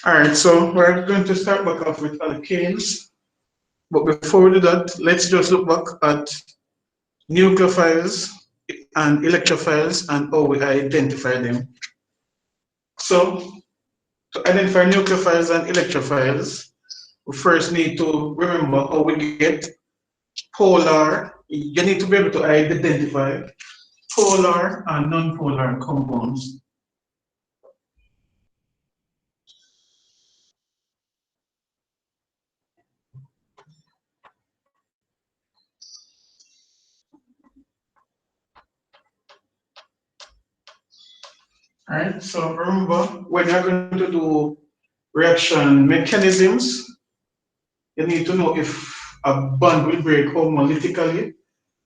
All right, so we're going to start back off with alkanes. But before we do that, let's just look back at nucleophiles and electrophiles and how we identify them. So to identify nucleophiles and electrophiles, we first need to remember how we get polar. You need to be able to identify polar and non-polar compounds. All right, so remember when you're going to do reaction mechanisms, you need to know if a bond will break homolytically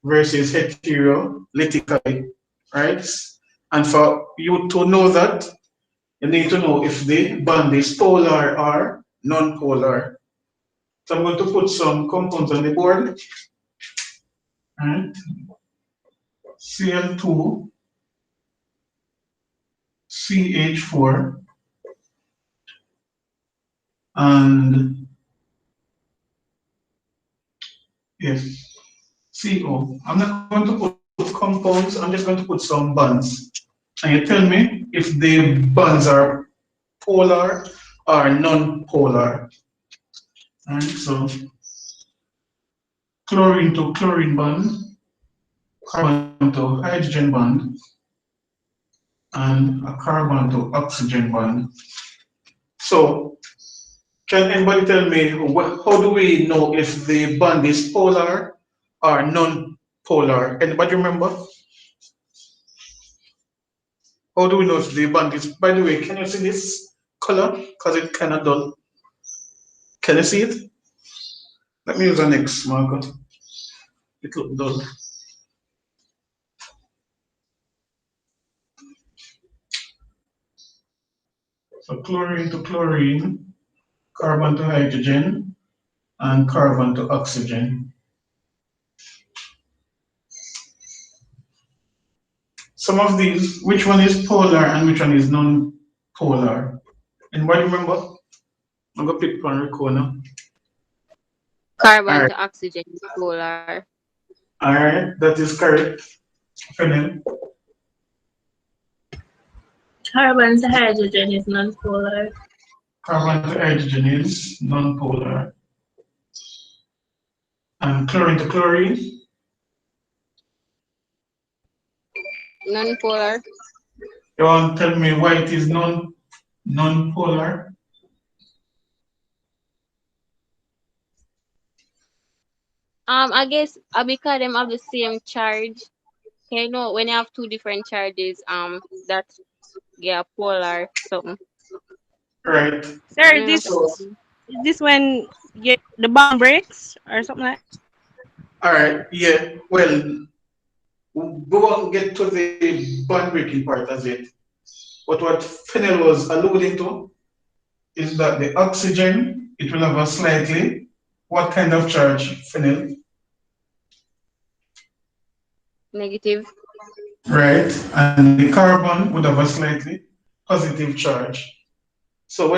versus heterolytically, right? And for you to know that, you need to know if the bond is polar or non-polar. So I'm going to put some compounds on the board. Right? Cl2, CH4, and yes, CO. I'm not going to put compounds, I'm just going to put some bonds. And you tell me if the bonds are polar or non-polar. Right, so chlorine to chlorine bond, carbon to hydrogen bond, and a carbon to oxygen bond. So can anybody tell me how do we know if the bond is polar or non-polar? Anybody remember? How do we know if the bond is, by the way, can you see this color? Because it's kind of dull. Can you see it? Let me use an X marker. It looks dull. So chlorine to chlorine, carbon to hydrogen, and carbon to oxygen. Some of these, which one is polar and which one is non-polar? Anybody remember? I'm going to pick one corner. Carbon to oxygen is polar. All right, that is correct. Fennel. Carbon to hydrogen is non-polar. Carbon to hydrogen is non-polar. And chlorine to chlorine? Non-polar. You want to tell me why it is non-polar? I guess because them have the same charge. You know, when you have two different charges, that's polar something. Right. Sir, is this when the bond breaks or something like that? All right, yeah. Well, we won't get to the bond breaking part as yet. But what Fennel was alluding to is that the oxygen, it will have a slightly, what kind of charge, Fennel? Negative. Right, and the carbon would have a slightly positive charge. So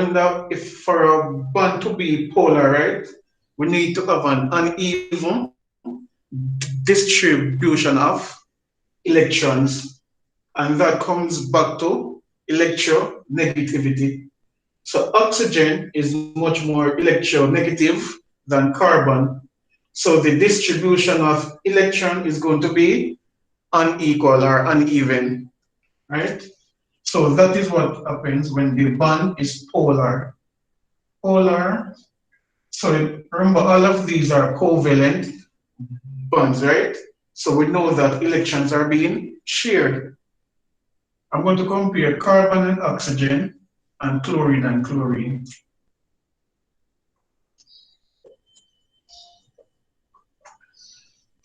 if for a bond to be polar, right, we need to have an uneven distribution of electrons, and that comes back to electronegativity. So oxygen is much more electronegative than carbon. So the distribution of electron is going to be unequal or uneven, right? So that is what happens when the bond is polar. Polar, so remember all of these are covalent bonds, right? So we know that electrons are being shared. I'm going to compare carbon and oxygen and chlorine and chlorine.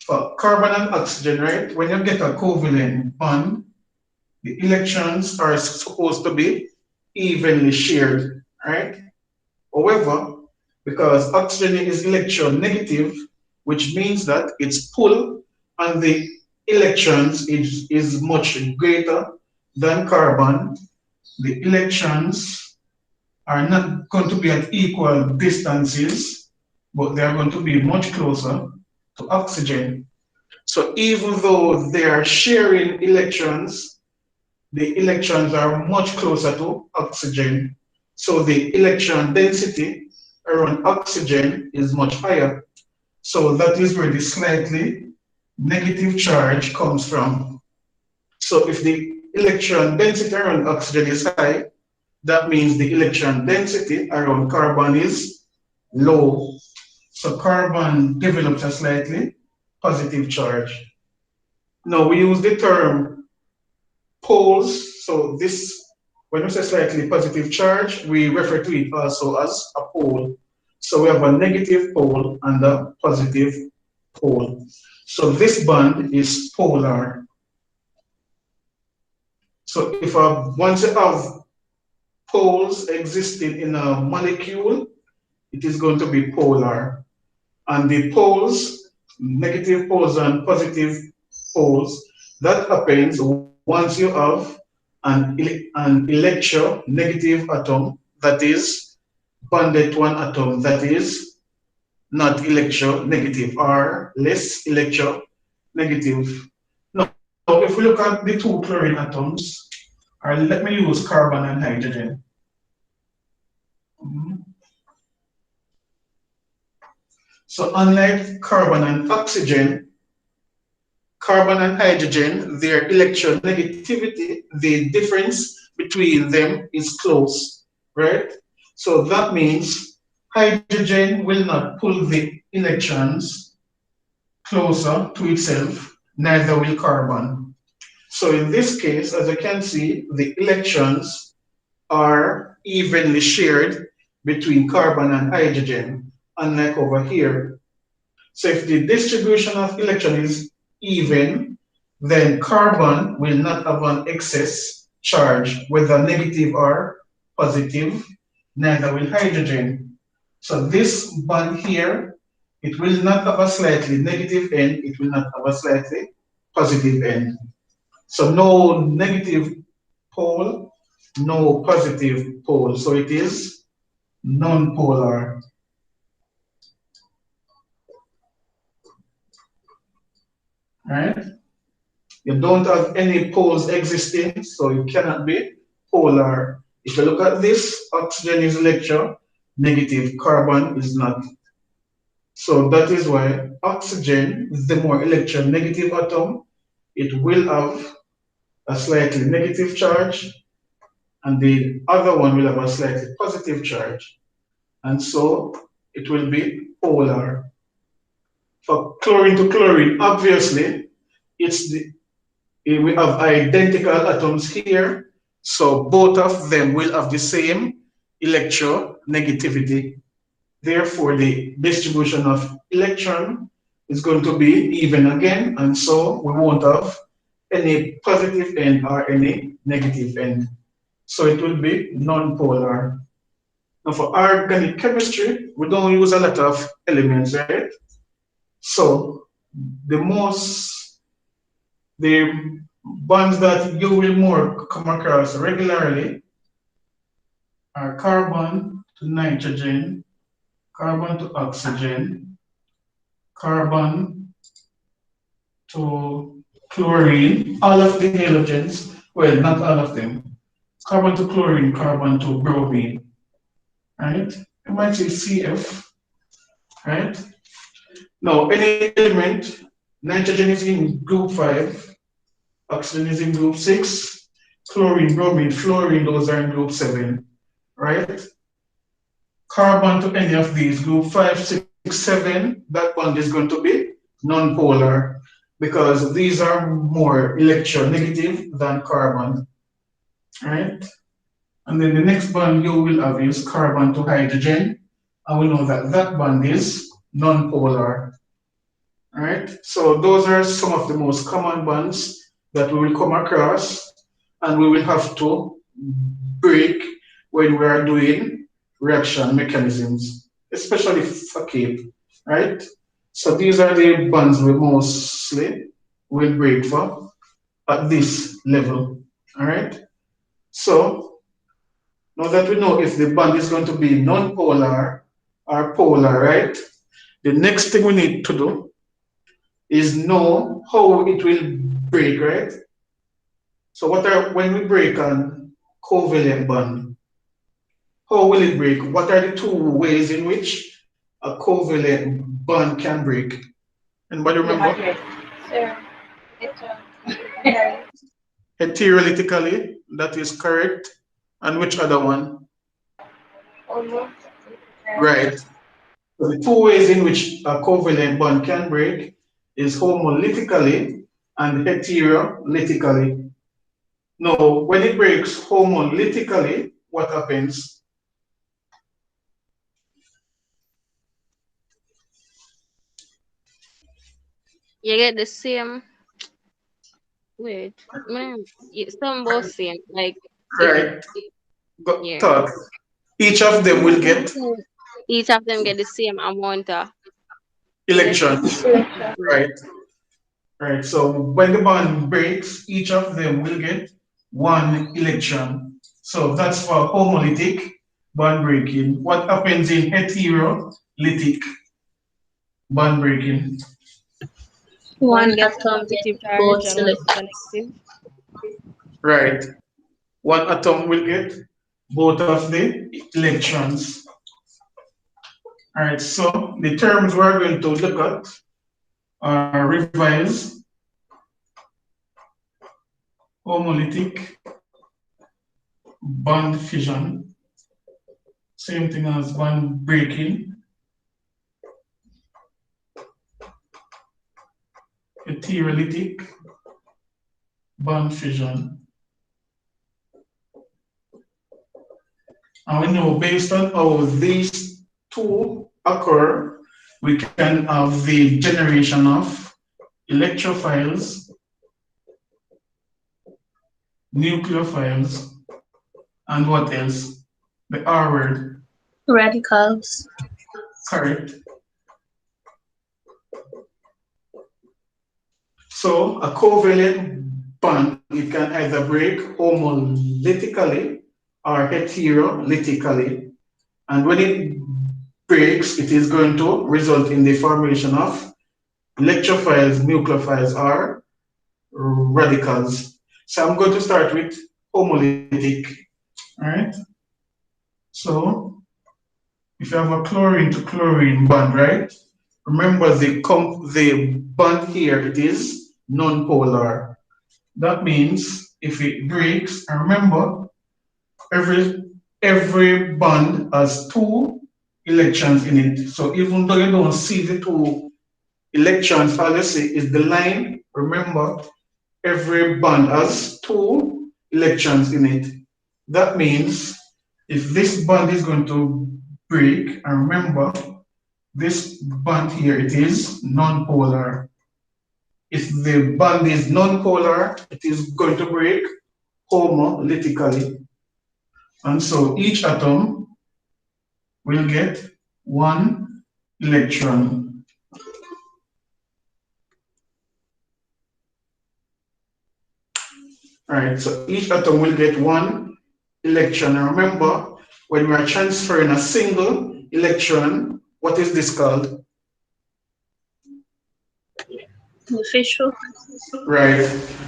For carbon and oxygen, right? When you get a covalent bond, the electrons are supposed to be evenly shared, right? However, because oxygen is electronegative, which means that its pull on the electrons is much greater than carbon. The electrons are not going to be at equal distances, but they are going to be much closer to oxygen. So even though they are sharing electrons, the electrons are much closer to oxygen. So the electron density around oxygen is much higher. So that is where the slightly negative charge comes from. So if the electron density around oxygen is high, that means the electron density around carbon is low. So carbon develops a slightly positive charge. Now we use the term poles. So this, when we say slightly positive charge, we refer to it also as a pole. So we have a negative pole and a positive pole. So this bond is polar. So if once you have poles existing in a molecule, it is going to be polar. And the poles, negative poles and positive poles, that happens once you have an electronegative atom that is bonded to an atom that is not electronegative or less electronegative. Now, if we look at the two chlorine atoms, or let me use carbon and hydrogen. Mhm. So unlike carbon and oxygen, carbon and hydrogen, their electronegativity, the difference between them is close, right? So that means hydrogen will not pull the electrons closer to itself, neither will carbon. So in this case, as you can see, the electrons are evenly shared between carbon and hydrogen, unlike over here. So if the distribution of electron is even, then carbon will not have an excess charge, whether negative or positive, neither will hydrogen. So this bond here, it will not have a slightly negative end, it will not have a slightly positive end. So no negative pole, no positive pole. So it is non-polar, right? You don't have any poles existing, so you cannot be polar. If you look at this, oxygen is electronegative, carbon is not. So that is why oxygen is the more electronegative atom. It will have a slightly negative charge, and the other one will have a slightly positive charge. And so it will be polar. For chlorine to chlorine, obviously, it's the we have identical atoms here, so both of them will have the same electronegativity. Therefore, the distribution of electron is going to be even again, and so we won't have any positive end or any negative end. So it will be non-polar. Now for organic chemistry, we don't use a lot of elements, right? So the most the bonds that you will more come across regularly are carbon to nitrogen, carbon to oxygen, carbon to chlorine, all of the halogens, well, not all of them, carbon to chlorine, carbon to bromine, right? You might say CF, right? Now, any element, nitrogen is in group 5, oxygen is in group 6, chlorine, bromine, fluorine, those are in group 7, right? Carbon to any of these, group 5, 6, 7, that bond is going to be non-polar because these are more electronegative than carbon, right? And then the next bond you will have is carbon to hydrogen, and we know that that bond is non-polar, right? So those are some of the most common bonds that we will come across and we will have to break when we are doing reaction mechanisms, especially for CAPE, right? So these are the bonds we mostly will break for at this level, all right? So Now that we know if the bond is going to be non-polar or polar, right? The next thing we need to do is know how it will break, right? So when we break a covalent bond, how will it break? What are the two ways in which a covalent bond can break? Anybody remember? Sure. Heterolytically, that is correct. And which other one? Almost. Right. So the two ways in which a covalent bond can break is homolytically and heterolytically. Now, when it breaks homolytically, what happens? You get the same. Wait, man, some both same. Like it, Right. Got yeah. thought. Each of them will get Each of them get the same amount of electron. electrons. Yeah. Right. Right. So when the bond breaks, each of them will get one electron. So that's for homolytic bond breaking. What happens in heterolytic bond breaking? One One gets a atom positive gets charge both and one gets electrons. a negative. Right. One atom will get both of the electrons. All right. So the terms we're going to look at are revise, homolytic, bond fission, same thing as bond breaking, heterolytic, bond fission. And we know based on how these two occur, we can have the generation of electrophiles, nucleophiles, and what else? The R word, Radicals. correct? So a covalent bond, it can either break homolytically or heterolytically. And when it breaks, it is going to result in the formation of electrophiles, nucleophiles, or radicals. So I'm going to start with homolytic. All right. So if you have a chlorine to chlorine bond, right? Remember the bond here, it is non-polar. That means if it breaks, and remember every every bond has two electrons in it. So even though you don't see the two electrons, all you see is the line. Remember, every bond has two electrons in it. That means if this bond is going to break, and remember, this bond here, it is non-polar. If the bond is non-polar, it is going to break homolytically. And so each atom will get one electron. All right, so each atom will get one electron. And remember, when we are transferring a single electron, what is this called? Official. Right.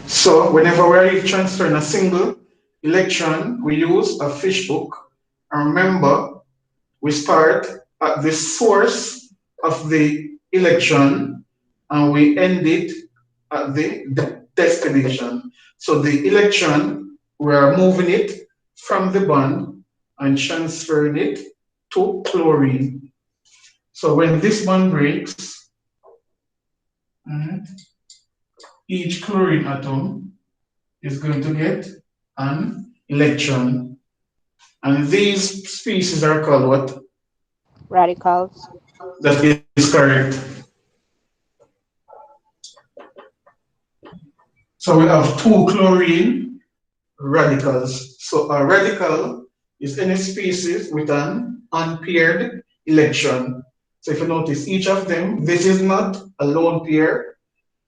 So whenever we're transferring a single electron, we use a fish hook. And remember, we start at the source of the electron and we end it at the destination. So the electron, we are moving it from the bond and transferring it to chlorine. So when this bond breaks, mhm, each chlorine atom is going to get an electron. And these species are called what? Radicals. That is correct. So we have two chlorine radicals. So a radical is any species with an unpaired electron. So if you notice each of them, this is not a lone pair,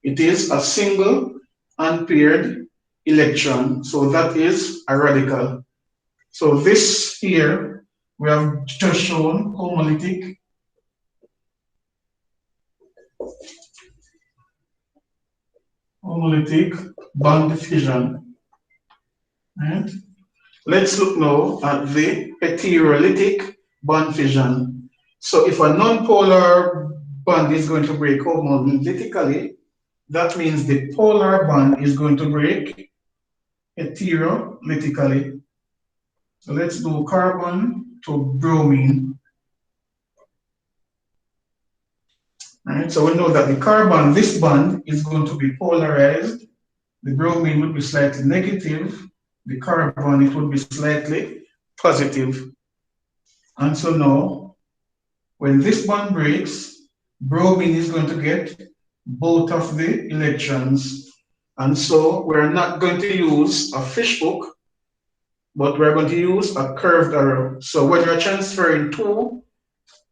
it is a single unpaired electron. So that is a radical. So this here, we have just shown homolytic bond fission. Right? Let's look now at the heterolytic bond fission. So if a nonpolar bond is going to break homolytically, that means the polar bond is going to break heterolytically. So let's do carbon to bromine. Right? So we know that the carbon, this bond, is going to be polarized. The bromine would be slightly negative. The carbon, it would be slightly positive. And so now, when this bond breaks, bromine is going to get both of the electrons. And so we're not going to use a fish hook, but we're going to use a curved arrow. So when you're transferring two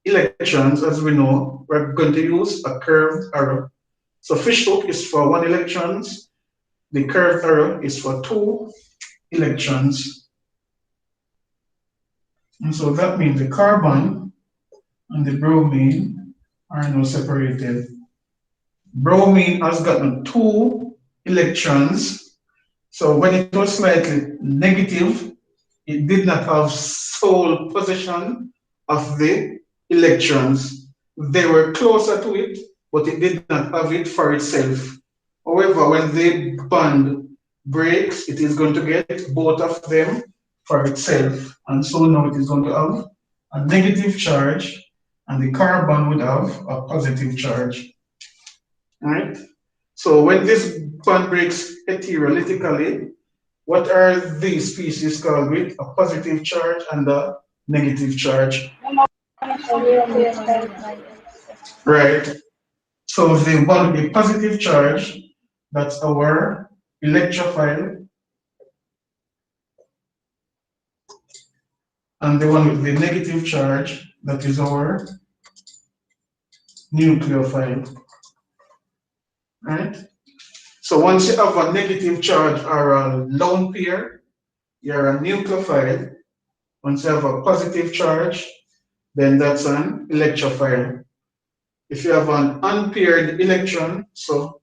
electrons, as we know, we're going to use a curved arrow. So fish hook is for 1 electron, the curved arrow is for 2 electrons. And so that means the carbon and the bromine are now separated. Bromine has gotten 2 electrons. So when it was slightly negative, it did not have sole possession of the electrons. They were closer to it, but it did not have it for itself. However, when the bond breaks, it is going to get both of them for itself. And so now it is going to have a negative charge, and the carbon would have a positive charge. All right? So when this bond breaks heterolytically, what are these species called with a positive charge and a negative charge? Right. So the one with the positive charge, that's our electrophile, and the one with the negative charge, that is our nucleophile. Right? So once you have a negative charge or a lone pair, you're a nucleophile. Once you have a positive charge, then that's an electrophile. If you have an unpaired electron, so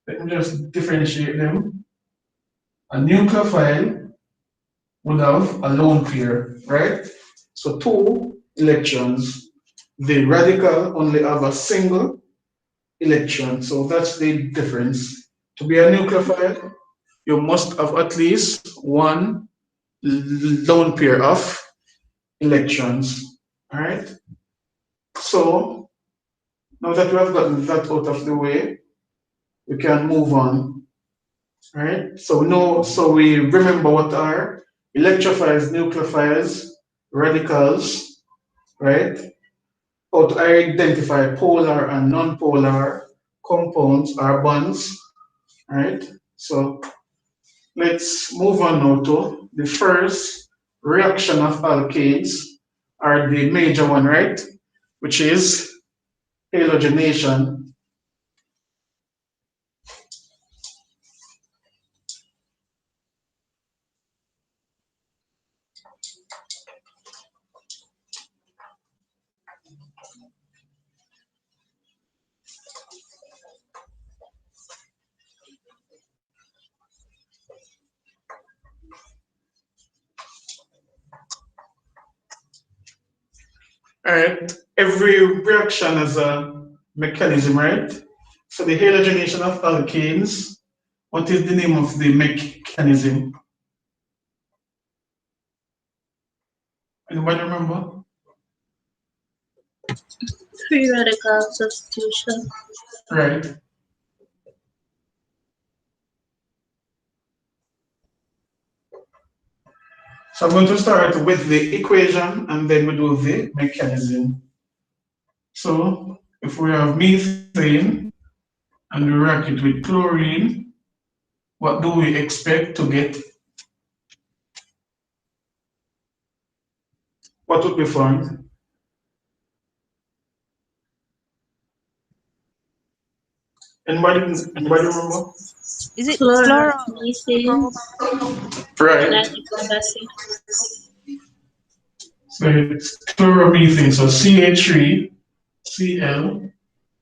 let me just differentiate them. A nucleophile would have a lone pair, right? So 2 electrons. The radical only have a single electron, so that's the difference. To be a nucleophile, you must have at least 1 lone pair of electrons, all right? So now that we have gotten that out of the way, we can move on. All right. So we remember what are electrophiles, nucleophiles, radicals, right? How to identify polar and non-polar compounds or bonds. All right. So let's move on now to the first reaction of alkanes, are the major one, right? Which is halogenation. All right. Every reaction has a mechanism, right? So the halogenation of alkanes, what is the name of the mechanism? Anybody remember? Free radical substitution. Right. So I'm going to start with the equation and then we do the mechanism. So if we have methane and we react it with chlorine, what do we expect to get? What would be formed? Anybody remember? Is it Chloromethane, Right. nitric acid. So it's chloromethane, so CH3, Cl,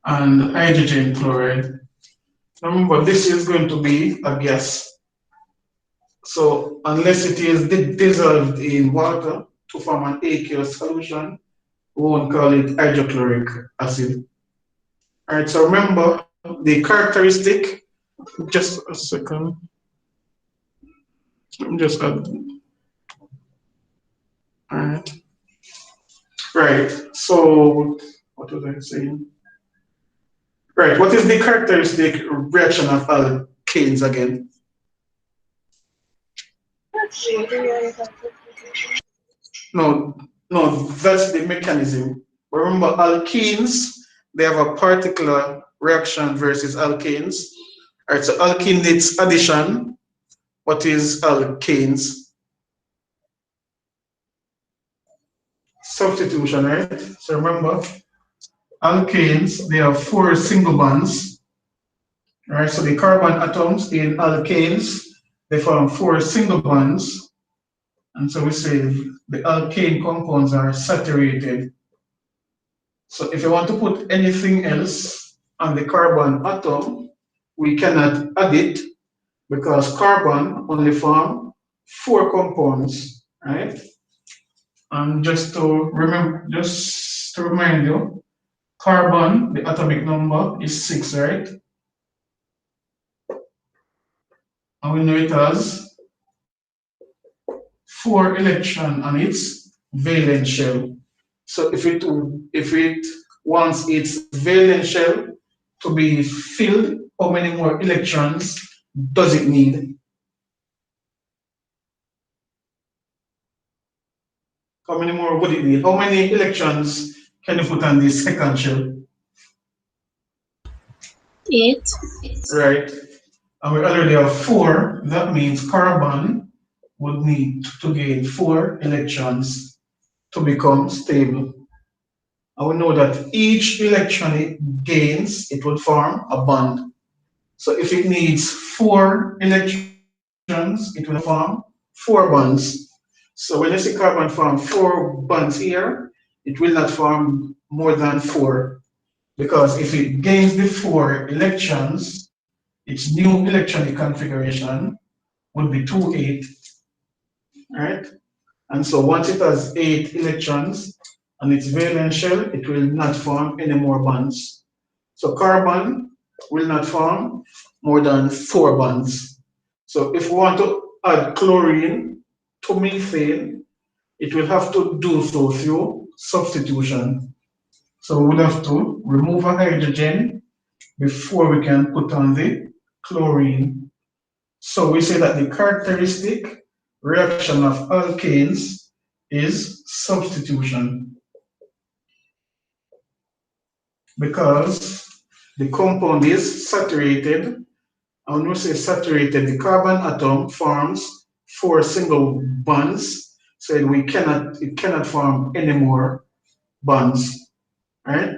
and hydrogen chloride. Remember, this is going to be a gas. So unless it is dissolved in water to form an aqueous solution, we won't call it hydrochloric acid. All right, so remember the characteristic, just a second, let me just add, all right. Right, so what was I saying? Right, what is the characteristic reaction of alkanes again? No, no, that's the mechanism. Remember, alkenes, they have a particular reaction versus alkanes. All right, so alkene needs addition. What is alkanes? Substitution, right? So remember, alkanes, they have four single bonds. All right, so the carbon atoms in alkanes, they form four single bonds. And so we say the alkane compounds are saturated. So if you want to put anything else on the carbon atom, we cannot add it because carbon only form four compounds, right? And just to remind you, carbon, the atomic number is 6, right? And we know it has 4 electrons on its valence shell. So if it wants its valence shell to be filled, how many more electrons does it need? How many more would it need? How many electrons can you put on the second shell? 8. Right. And we already have 4. That means carbon would need to gain 4 electrons to become stable. And we know that each electron it gains, it would form a bond. So if it needs 4 electrons, it will form 4 bonds. So when you see carbon form 4 bonds here, it will not form more than 4. Because if it gains the 4 electrons, its new electronic configuration would be 2,8, right? And so once it has 8 electrons on its valence shell, it will not form any more bonds. So carbon will not form more than 4 bonds. So if we want to add chlorine to methane, it will have to do so through substitution. So we would have to remove a hydrogen before we can put on the chlorine. So we say that the characteristic reaction of alkanes is substitution because the compound is saturated. And when we say saturated, the carbon atom forms 4 single bonds, so it cannot form any more bonds, right?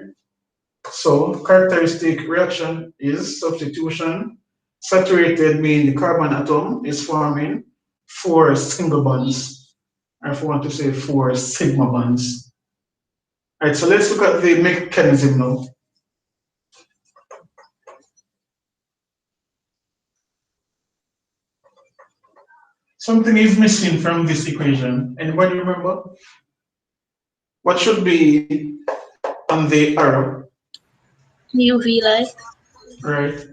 So characteristic reaction is substitution. Saturated means the carbon atom is forming 4 single bonds, or if we want to say 4 sigma bonds. All right, so let's look at the mechanism now. Something is missing from this equation. Anybody remember? What should be on the arrow? UV light. Right.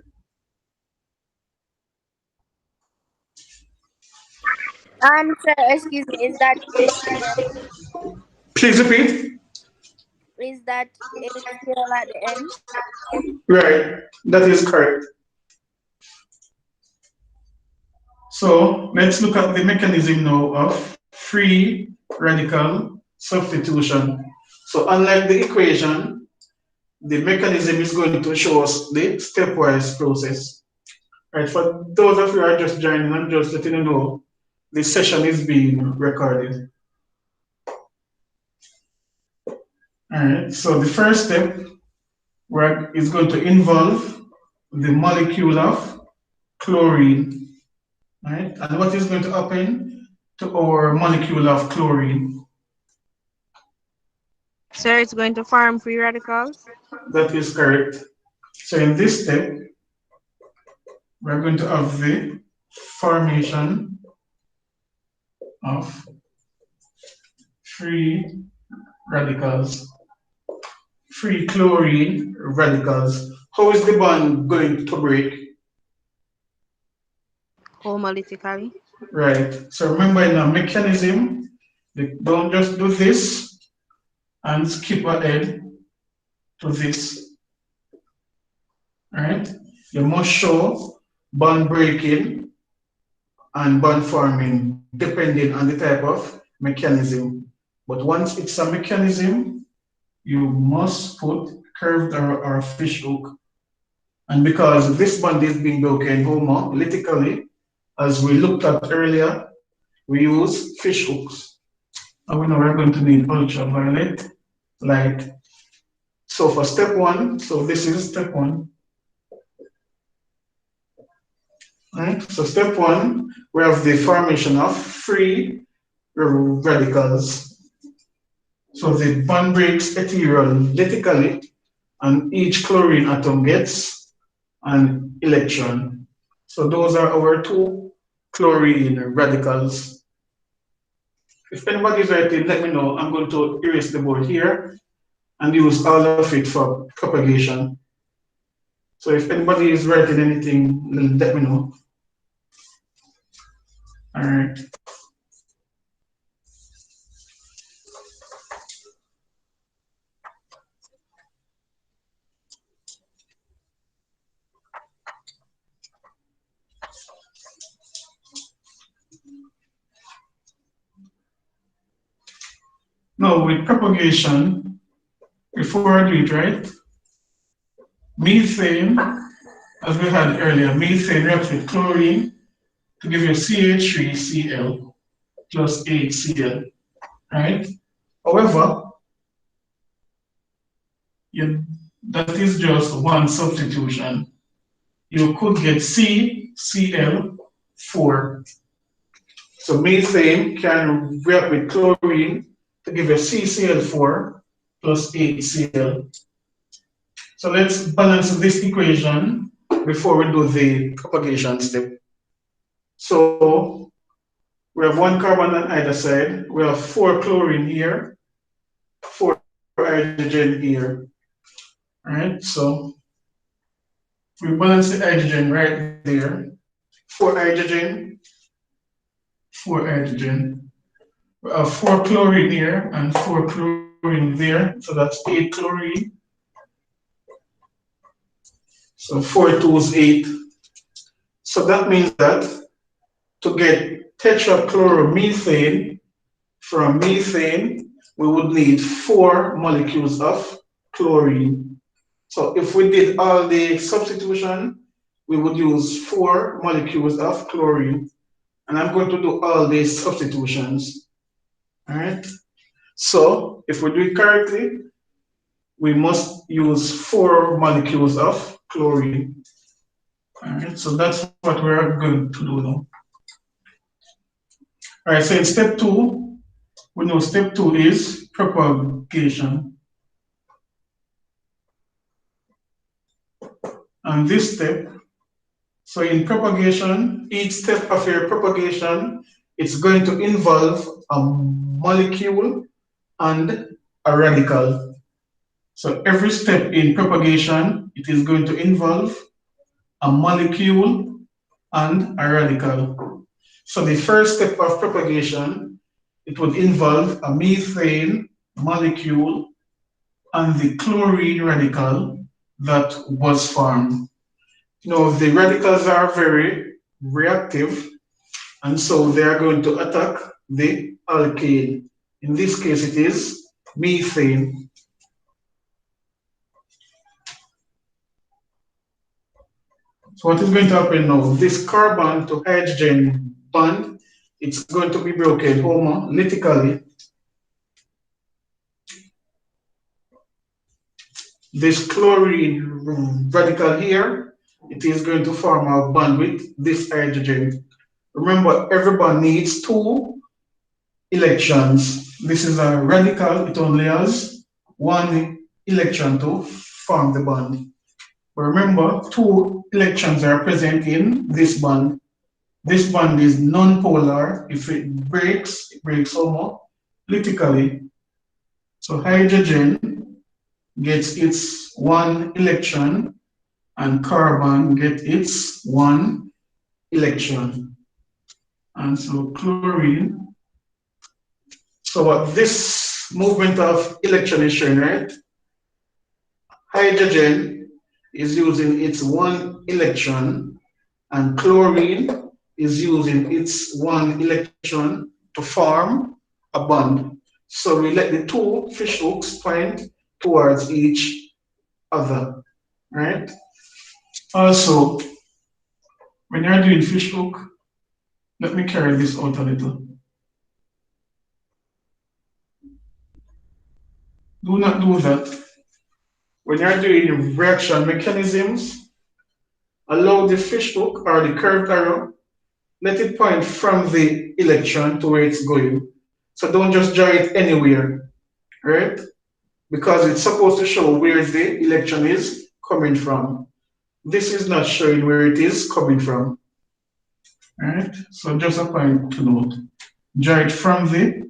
Sir, excuse me, is that HCl? Please repeat. Is that HCl at the end? Right. That is correct. So let's look at the mechanism now of free radical substitution. So unlike the equation, the mechanism is going to show us the stepwise process. Right, for those of you who are just joining, I'm just letting you know this session is being recorded. All right, so the first step is going to involve the molecule of chlorine, right? And what is going to happen to our molecule of chlorine? Sir, it's going to form free radicals. That is correct. So in this step, we're going to have the formation of free radicals, free chlorine radicals. How is the bond going to break? Homolytically. Right. So remember in a mechanism, don't just do this and skip ahead to this. Right? You must show bond breaking and bond forming depending on the type of mechanism. But once it's a mechanism, you must put curved or fish hook. And because this bond is being broken homolytically, as we looked at earlier, we use fish hooks. And we know we're going to need ultraviolet light. So for step one, so this is step one. Right? So step one, we have the formation of free radicals. So the bond breaks heterolytically, and each chlorine atom gets an electron. So those are our two chlorine radicals. If anybody is writing, let me know. I'm going to erase the board here and use all of it for propagation. So if anybody is writing anything, let me know. All right. Now with propagation, before I do it, right? Methane, as we had earlier, methane reacts with chlorine to give you CH3Cl plus HCl, right? However, that is just one substitution. You could get CCl4. So methane can react with chlorine to give you CCl4 plus HCl. So let's balance this equation before we do the propagation step. So we have one carbon on either side. We have 4 chlorine here, 4 hydrogen here. All right, so we balance the hydrogen right there. 4 hydrogen, 4 hydrogen. We have 4 chlorine here and 4 chlorine there. So that's 8 chlorine. So 4 2 is 8. So that means that to get tetrachloromethane from methane, we would need 4 molecules of chlorine. So if we did all the substitution, we would use 4 molecules of chlorine. And I'm going to do all these substitutions. All right. So if we do it correctly, we must use 4 molecules of chlorine. All right. So that's what we're going to do now. All right. So in step 2, we know step 2 is propagation. And this step, so in propagation, each step of your propagation, it's going to involve a molecule and a radical. So every step in propagation, it is going to involve a molecule and a radical. So the first step of propagation, it would involve a methane molecule and the chlorine radical that was formed. Now, the radicals are very reactive, and so they are going to attack the alkane. In this case, it is methane. So what is going to happen now? This carbon to hydrogen bond, it's going to be broken homolytically. This chlorine radical here it is going to form a bond with this hydrogen. Remember, every bond needs 2 electrons. This is a radical, it only has 1 electron to form the bond. But remember, 2 electrons are present in this bond. This bond is non-polar. If it breaks homolytically. So hydrogen gets its 1 electron and carbon gets its 1 electron. And so chlorine. So what this movement of electron is showing, right? Hydrogen is using its 1 electron and chlorine is using its 1 electron to form a bond. So we let the 2 fish hooks point towards each other, right? Also, when you're doing fish hook, let me carry this out a little. Do not do that. When you're doing reaction mechanisms, allow the fish hook or the curved arrow, let it point from the electron to where it's going. So don't just draw it anywhere, right? Because it's supposed to show where the electron is coming from. This is not showing where it is coming from, right? So just a point to note. Draw it from the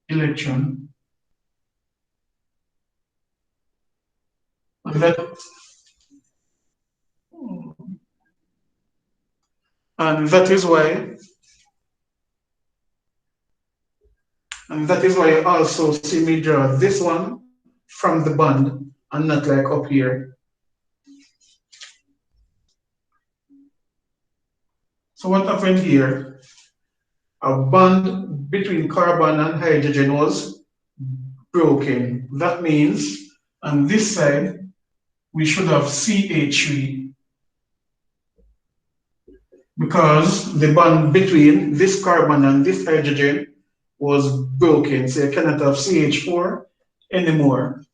electron. And that is why you also see me draw this one from the bond and not like up here. So what happened here? A bond between carbon and hydrogen was broken. That means on this side, we should have CH3 because the bond between this carbon and this hydrogen was broken. So you cannot have CH4 anymore.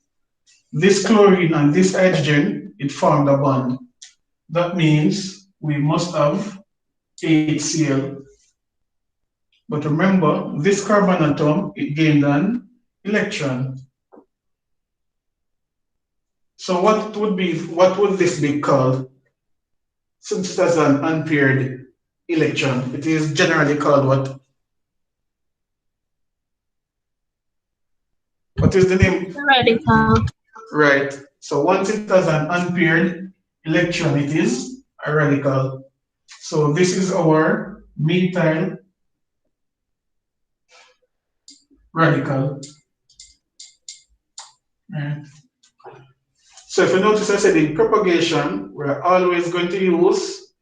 This chlorine and this hydrogen, it formed a bond. That means we must have HCl. But remember, this carbon atom, it gained an electron. So what would this be called? Since it has an unpaired electron, it is generally called what? What is the name? Radical. Right. So once it has an unpaired electron, it is a radical. So this is our methyl radical. Right. So if you notice, I said in propagation, we're always going to use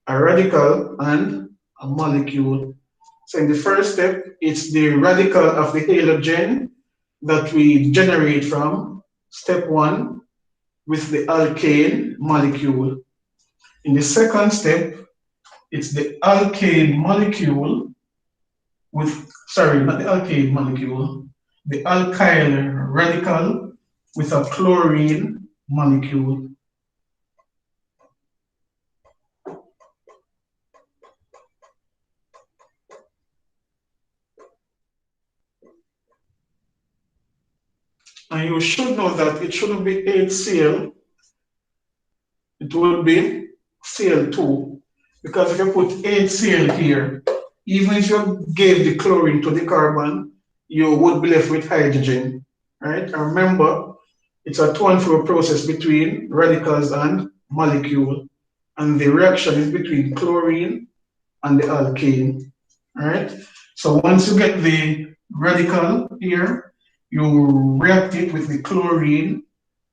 a radical and a molecule. So in the first step, it's the radical of the halogen that we generate from step 1 with the alkane molecule. In the second step, it's the alkane molecule with, sorry, not the alkane molecule, the alkyl radical with a chlorine molecule. And you should know that it shouldn't be HCl, it would be Cl2. Because if you put HCl here, even if you gave the chlorine to the carbon, you would be left with hydrogen, right? And remember, it's a to and fro process between radicals and molecule. And the reaction is between chlorine and the alkane, right? So once you get the radical here, you react it with the chlorine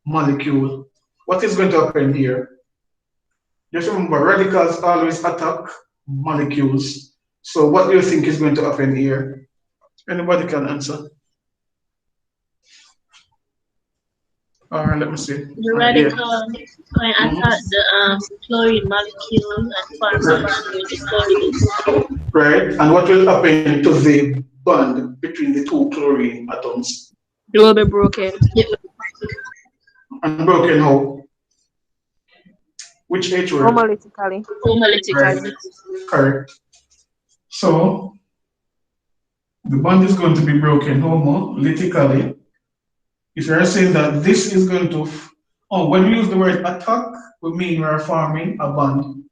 molecule. What is going to happen here? Just remember, radicals always attack molecules. So what do you think is going to happen here? Anybody can answer. All right, let me see. The radical when attack the chlorine molecule and form a bond with the chlorine. Right, and what will happen to the bond between the 2 chlorine atoms? It will be broken. Unbroken how? Which H word? Homolytically. Homolytically. Right. Correct. So the bond is going to be broken homolytically. If you're saying that this is going to, oh, when we use the word attack, we mean we're forming a bond.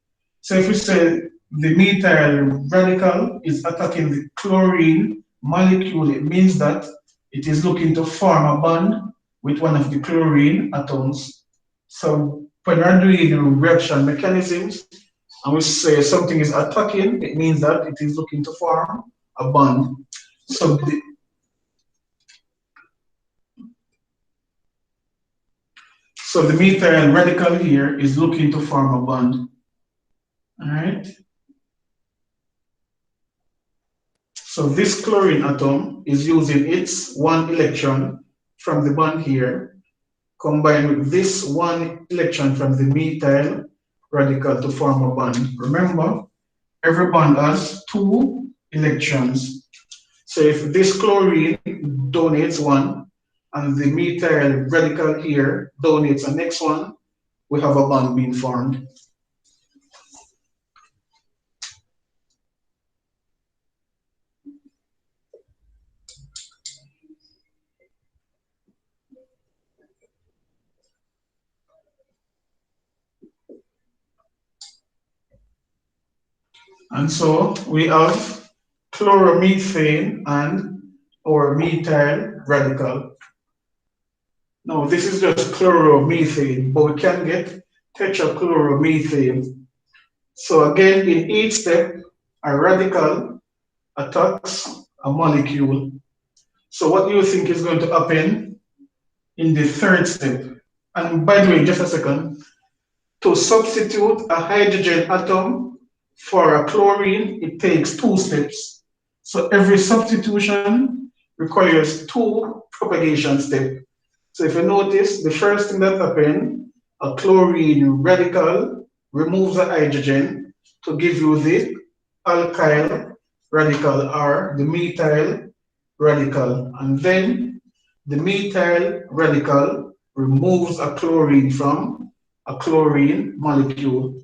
So if we say the methyl radical is attacking the chlorine molecule, it means that it is looking to form a bond with one of the chlorine atoms. So when we're doing reaction mechanisms and we say something is attacking, it means that it is looking to form a bond. So the methyl radical here is looking to form a bond. All right. So this chlorine atom is using its one electron from the bond here, combined with this one electron from the methyl radical to form a bond. Remember, every bond has two electrons. So if this chlorine donates one, and the methyl radical here donates the next one, we have a bond being formed. And so we have chloromethane and our methyl radical. Now this is just chloromethane, but we can get tetrachloromethane. So again, in each step, a radical attacks a molecule. So what do you think is going to happen in the third step? And by the way, just a second, to substitute a hydrogen atom for a chlorine, it takes two steps. So every substitution requires two propagation steps. So if you notice, the first thing that happens, a chlorine radical removes a hydrogen to give you the alkyl radical or the methyl radical. And then the methyl radical removes a chlorine from a chlorine molecule.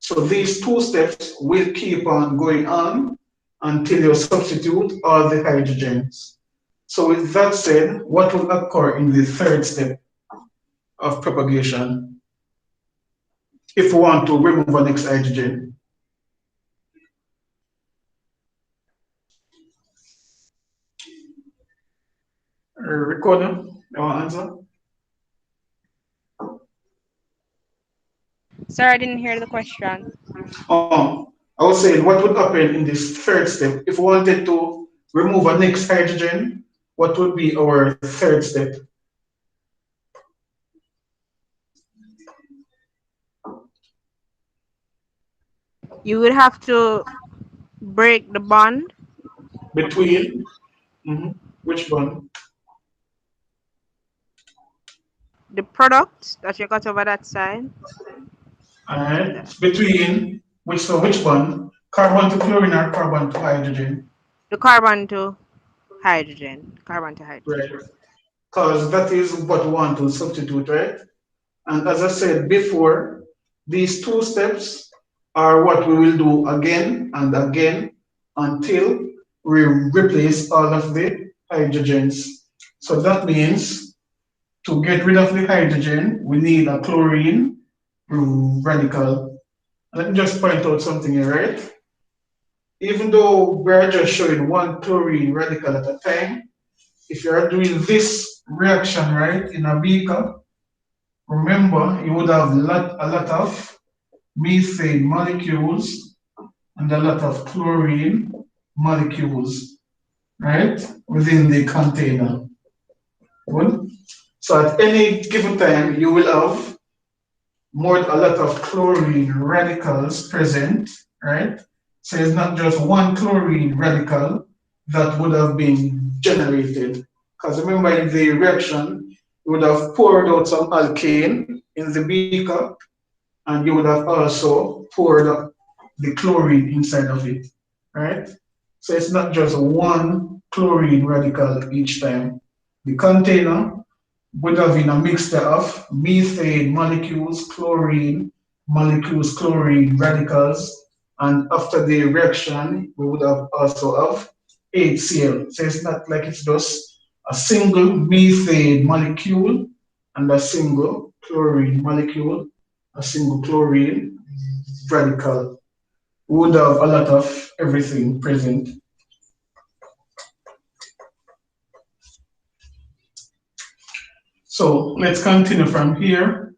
So these two steps will keep on going on until you substitute all the hydrogens. So with that said, what will occur in the third step of propagation if we want to remove an next hydrogen? Recorder, you want to answer? Sir, I didn't hear the question. I was saying what would happen in this third step if we wanted to remove a next hydrogen? What would be our third step? You would have to break the bond Between which one? the product that you got over that side. Alright, between which one? Carbon to chlorine or carbon to hydrogen? The carbon to hydrogen. Carbon to hydrogen. Right. Because that is what we want to substitute, right? And as I said before, these two steps are what we will do again and again until we replace all of the hydrogens. So that means to get rid of the hydrogen, we need a chlorine radical. Let me just point out something here, right? Even though we're just showing one chlorine radical at a time, if you're doing this reaction, right, in a beaker, remember you would have a lot of methane molecules and a lot of chlorine molecules, right, within the container. Good. So at any given time, you will have a lot of chlorine radicals present, right? So it's not just one chlorine radical that would have been generated. Because remember in the reaction, you would have poured out some alkane in the beaker, and you would have also poured the chlorine inside of it, right? So it's not just one chlorine radical each time. The container would have been a mixture of methane molecules, chlorine molecules, chlorine radicals, and after the reaction, we would have also have HCl. So it's not like it's just a single methane molecule and a single chlorine molecule, a single chlorine radical. We would have a lot of everything present. So let's continue from here.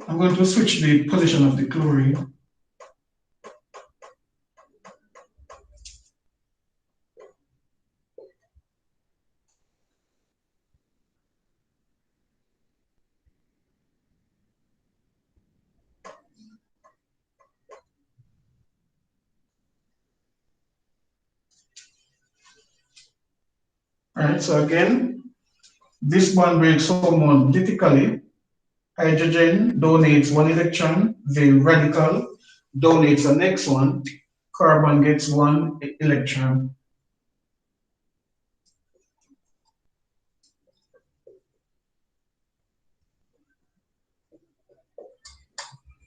I'm going to switch the position of the chlorine. All right, so again, this bond breaks homolytically. Hydrogen donates one electron, the radical donates the next one, carbon gets one electron.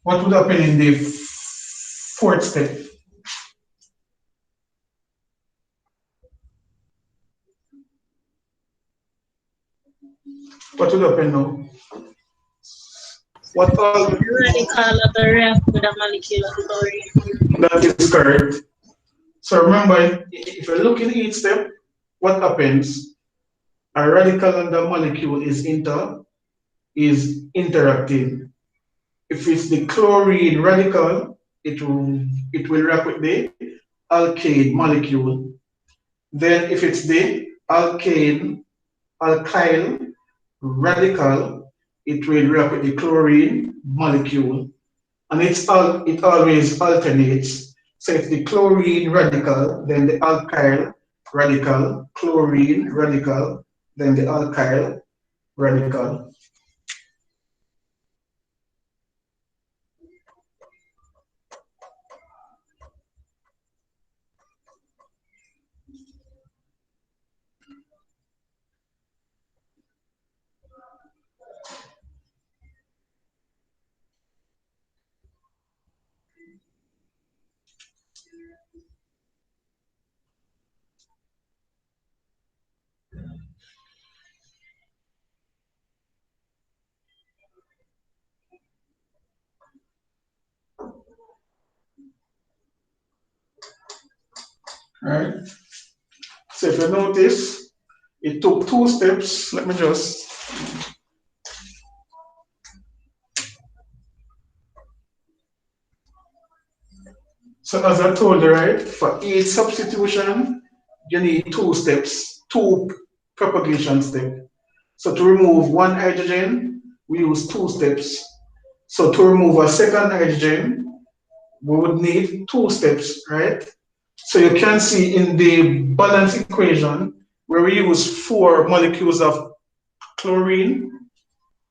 What would happen in the fourth step? What would happen now? What all? The radical of the react with a molecule of chlorine. That is correct. So remember, if you look in each step, what happens? A radical and the molecule is interacting. If it's the chlorine radical, it will react with the alkane molecule. Then if it's the alkyl radical, it will react with the chlorine molecule. And it always alternates. So if the chlorine radical, then the alkyl radical, chlorine radical, then the alkyl radical. Right? So if you notice, it took 2 steps. Let me just. So as I told you, right, for each substitution, you need 2 steps, 2 propagation steps. So to remove 1 hydrogen, we use 2 steps. So to remove a second hydrogen, we would need 2 steps, right? So you can see in the balance equation where we use 4 molecules of chlorine,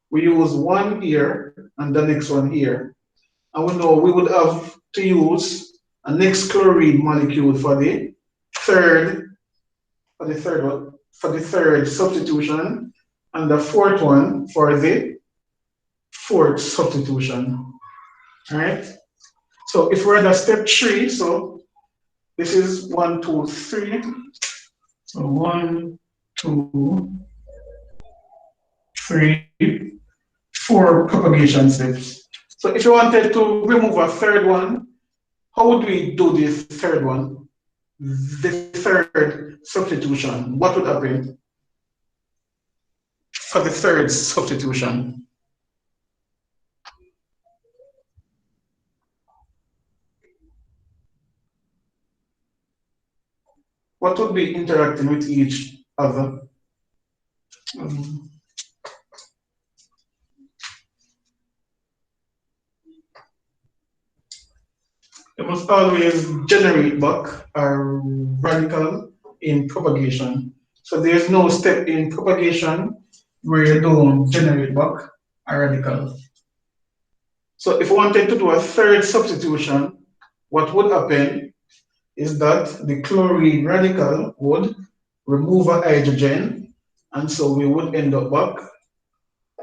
we use 1 here and the next one here. And we know we would have to use a next chlorine molecule for the third substitution, and the fourth one for the fourth substitution. All right. So if we're at step 3, so this is 1, 2, 3. So 1, 2, 3, 4 propagation steps. So if you wanted to remove a third one, how would we do this third one? The third substitution, what would happen for the third substitution? What would be interacting with each other? You must always generate back a radical in propagation. So there's no step in propagation where you don't generate back a radical. So if we wanted to do a third substitution, what would happen is that the chlorine radical would remove a hydrogen, and so we would end up back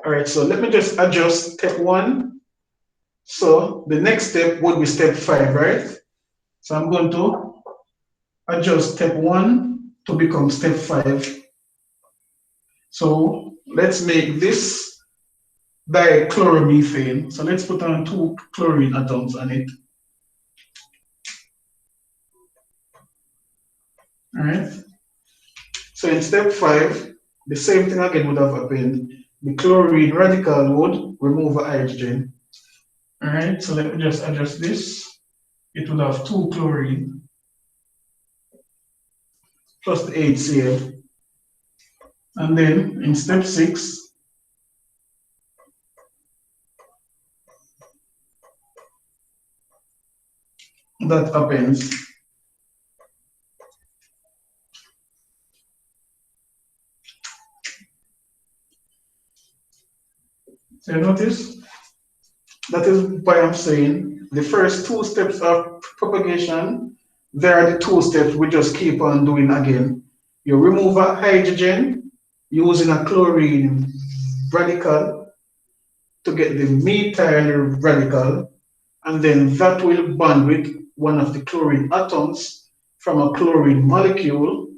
All right, so let me just adjust step 1. So the next step would be step 5, right? So I'm going to adjust step 1 to become step 5. So let's make this dichloromethane. So let's put on 2 chlorine atoms on it. All right. So in step 5, the same thing again would have happened. The chlorine radical would remove a hydrogen. All right. So let me just adjust this. It would have 2 chlorine plus the HCl. And then in step 6, that happens. So you notice? That is why I'm saying the first 2 steps of propagation, they are the 2 steps we just keep on doing again. You remove a hydrogen using a chlorine radical to get the methyl radical, and then that will bond with one of the chlorine atoms from a chlorine molecule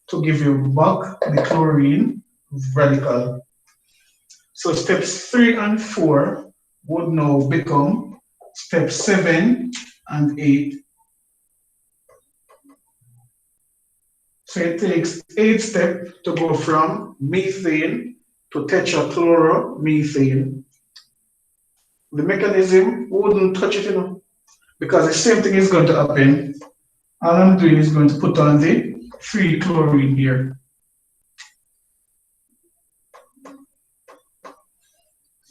to give you back the chlorine radical. So steps 3 and 4 would now become step 7 and 8. So it takes 8 steps to go from methane to tetrachloromethane. The mechanism wouldn't touch it, because the same thing is going to happen. All I'm doing is going to put on the 3 chlorine here.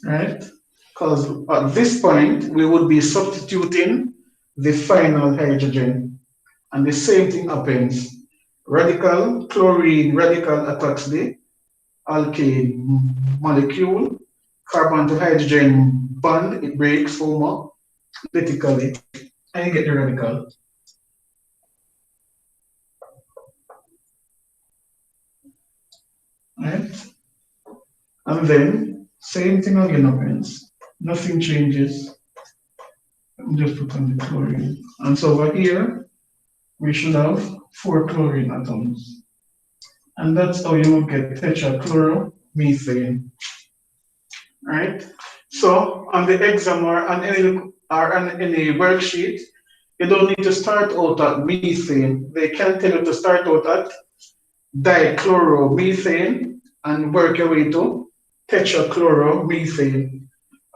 Right? Because at this point, we would be substituting the final hydrogen. And the same thing happens. Radical, chlorine radical attacks the alkane molecule. Carbon to hydrogen bond, it breaks homolytically, and you get the radical. Right? And then, same thing again happens. Nothing changes. Let me just put on the chlorine. And so over here, we should have 4 chlorine atoms. And that's how you will get tetrachloromethane. Right? So on the exam or on any worksheet, you don't need to start out at methane. They can tell you to start out at dichloromethane and work your way to tetrachloromethane.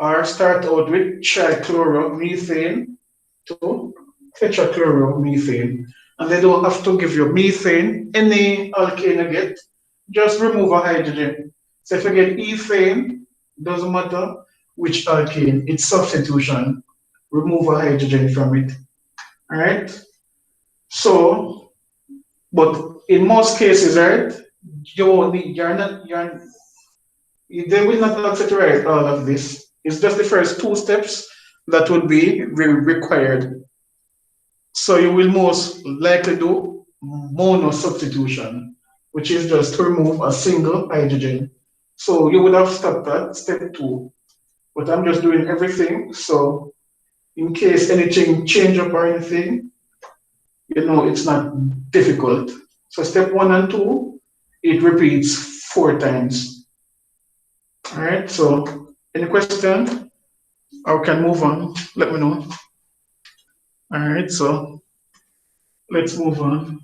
Or start out with trichloromethane to tetrachloromethane. And they don't have to give you methane, any alkane you get, just remove a hydrogen. So if you get ethane, doesn't matter which alkane, it's substitution. Remove a hydrogen from it. Alright? So, but in most cases, right, they will not accept right all of this. It's just the first 2 steps that would be required. So you will most likely do mono substitution, which is just to remove a single hydrogen. So you would have stopped at step 2, but I'm just doing everything. So in case anything change up or anything, it's not difficult. So step 1 and 2, it repeats 4 times. All right, so any question? Or can move on, let me know. All right, so let's move on.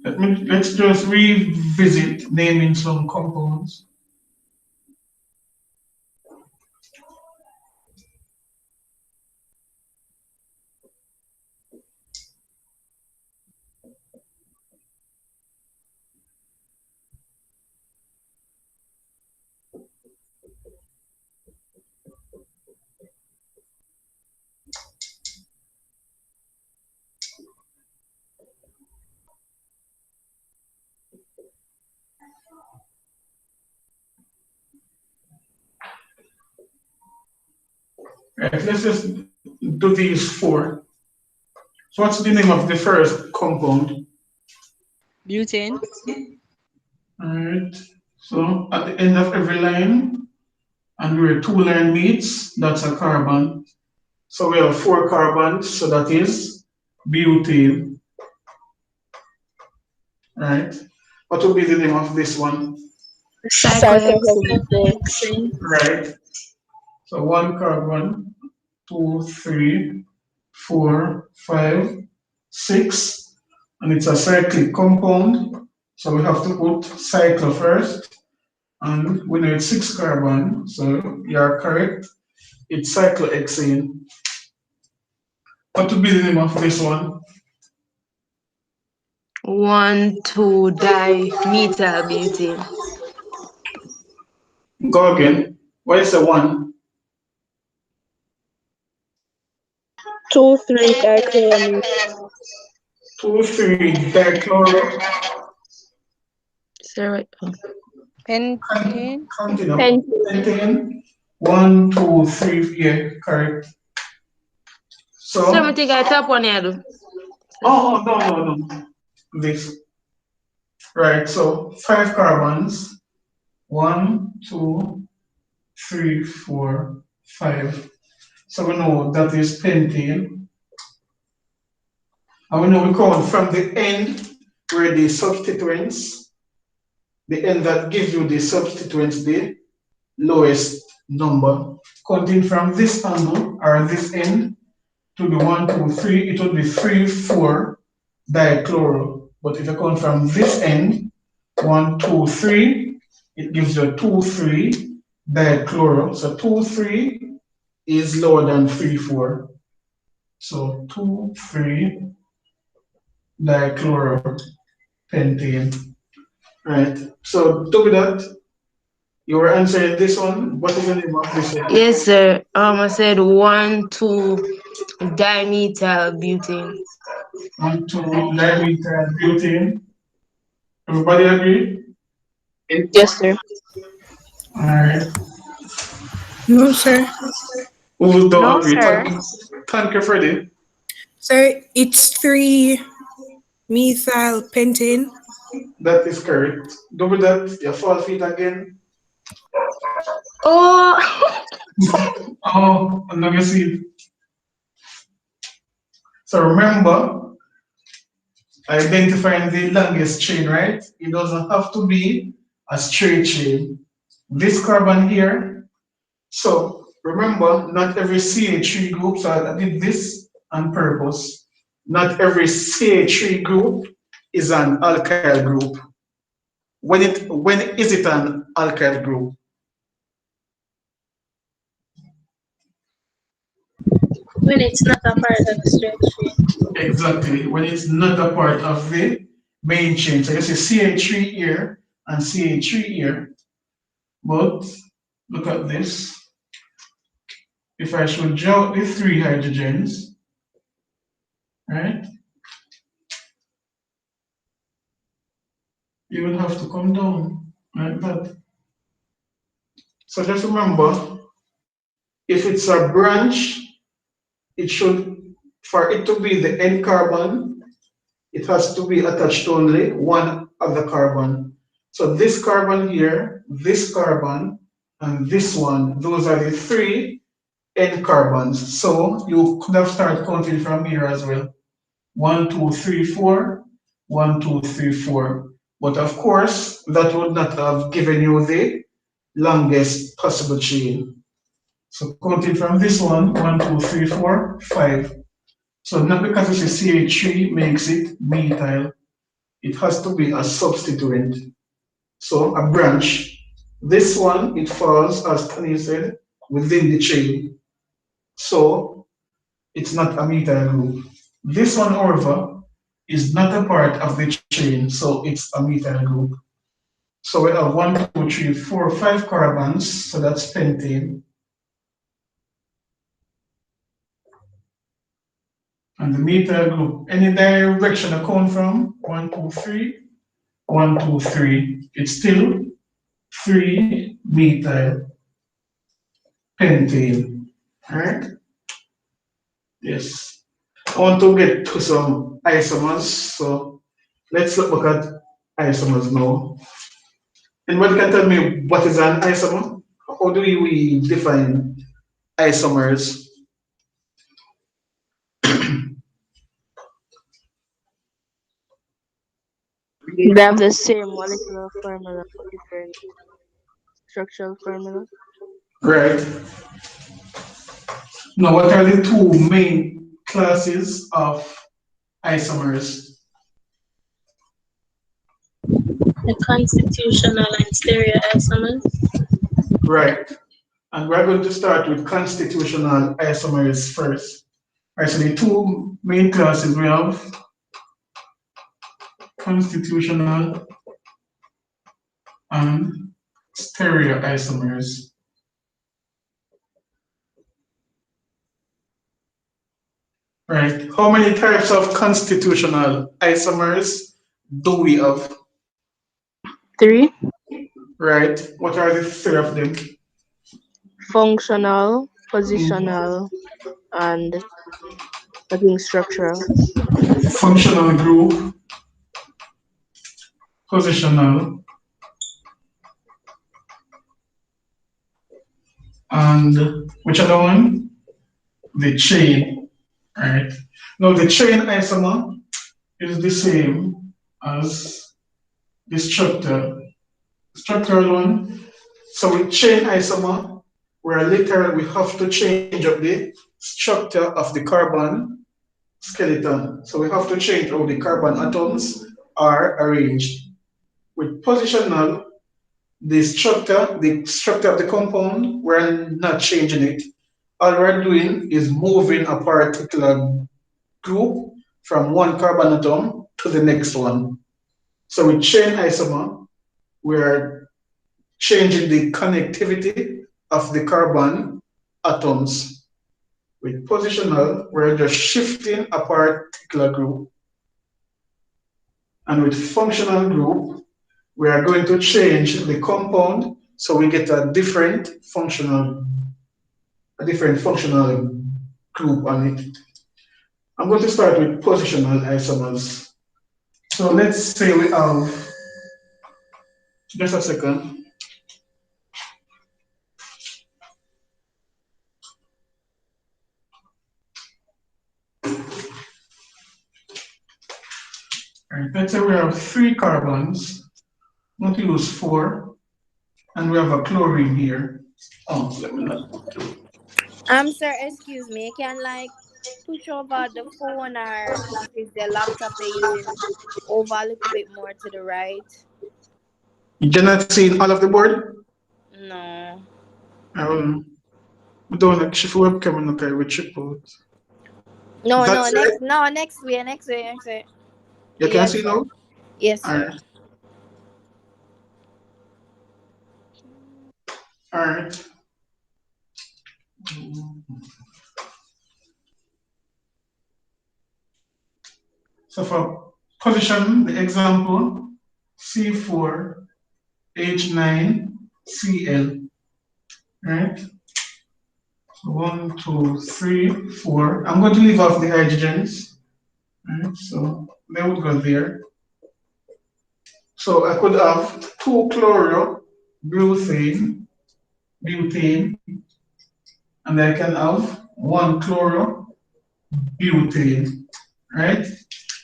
Let's just revisit naming some compounds. Right, let's just do these four. So what's the name of the first compound? Butane. Alright, so at the end of every line, and where two line meets, that's a carbon. So we have four carbons, so that is butane. Right? What would be the name of this one? Cyclohexane. Right. So one carbon, two, three, four, five, six, and it's a cyclic compound. So we have to put cycle first, and we know it's six carbon. So you're correct. It's cyclohexane. What would be the name of this one? 1,2-dimethylbutane. Go again. What is the one? 2,3-dichloramine. 2,3-dichloro. Sorry. Pentane. Counting up. Pentane. Pentane. 1, 2, 3. Yeah, correct. So. So I think I top one here. Oh, no. This. Right, so 5 carbons. 1, 2, 3, 4, 5. So we know that is pentane. And we know we count from the end where the substituents, the end that gives you the substituents, the lowest number. Counting from this angle or this end to the 1, 2, 3, it would be 3, 4 dichloro. But if you count from this end, 1, 2, 3, it gives you 2, 3 dichloro. So 2, 3 is lower than 3, 4. So 2, 3 dichloropentane. Right. So to that, you were answering this one. What is the name of this one? Yes, sir. I said 1,2-dimethylbutane. 1,2-dimethylbutane. Everybody agree? Yes, sir. All right. No, sir. Who don't No, agree? sir. Thank you, Freddie. Sir, it's 3-methylpentane. That is correct. Double that, your 4 feet again. Oh, Oh, and now you see. So remember, identifying the longest chain, right? It doesn't have to be a straight chain. This carbon here. So remember, not every CH3 group, so I did this on purpose. Not every CH3 group is an alkyl group. When is it an alkyl group? When it's not a part of the straight chain. Exactly, when it's not a part of the main chain. So you see CH3 here and CH3 here. But look at this. If I should draw the 3 hydrogens, right? You will have to come down like that. So just remember, if it's a branch, it should, for it to be the end carbon, it has to be attached to only one other carbon. So this carbon here, this carbon, and this one, those are the 3 end carbons. So you could have started counting from here as well. 1, 2, 3, 4, 1, 2, 3, 4. But of course, that would not have given you the longest possible chain. So counting from this one, 1, 2, 3, 4, 5. So not because it's a CH3 makes it methyl. It has to be a substituent. So a branch. This one, it falls, as Tony said, within the chain. So it's not a methyl group. This one, however, is not a part of the chain, so it's a methyl group. So we have 1, 2, 3, 4, 5 carbons, so that's pentane. And the methyl group, any direction I count from, 1, 2, 3, 1, 2, 3, it's still 3-methyl pentane. All right. Yes. I want to get to some isomers. So let's look back at isomers now. Anybody can tell me what is an isomer? How do we define isomers? They have the same molecular formula, but different structural formula. Right. Now, what are the two main classes of isomers? The constitutional and stereoisomers. Right. And we're going to start with constitutional isomers first. Right, so the two main classes we have constitutional and stereoisomers. Right. How many types of constitutional isomers do we have? 3. Right. What are the three of them? Functional, positional, and I think structural. Functional group, positional, and which other one? The chain. Right. Now the chain isomer is the same as the structural one. So with chain isomer, where literally we have to change up the structure of the carbon skeleton. So we have to change how the carbon atoms are arranged. With positional, the structure of the compound, we're not changing it. All we're doing is moving a particular group from one carbon atom to the next one. So with chain isomer, we're changing the connectivity of the carbon atoms. With positional, we're just shifting a particular group. And with functional group, we are going to change the compound so we get a different functional group on it. I'm going to start with positional isomers. So let's say we have, just a second. All right, let's say we have 3 carbons, I'm going to use 4, and we have a chlorine here. Oh, let me not. Sir, excuse me. You can like push over the phone, or if it's the laptop you're using, over a little bit more to the right. You're not seeing all of the board? No. We don't like shift webcam and okay, we chip out. No, That's it? next way. You can Yes, see sir. now? Yes, All sir. right. All right. So for position, the example, C4H9Cl, right? So 1, 2, 3, 4. I'm going to leave off the hydrogens, right? So they would go there. So I could have 2-chloro-butane, and I can have 1-chloro-butane, right?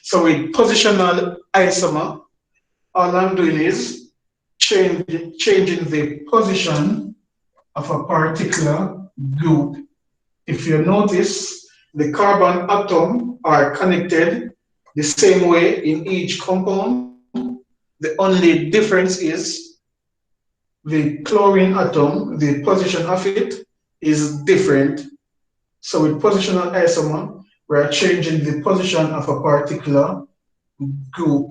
So with positional isomer, all I'm doing is changing the position of a particular group. If you notice, the carbon atom are connected the same way in each compound. The only difference is the chlorine atom, the position of it is different. So with positional isomer, we are changing the position of a particular group.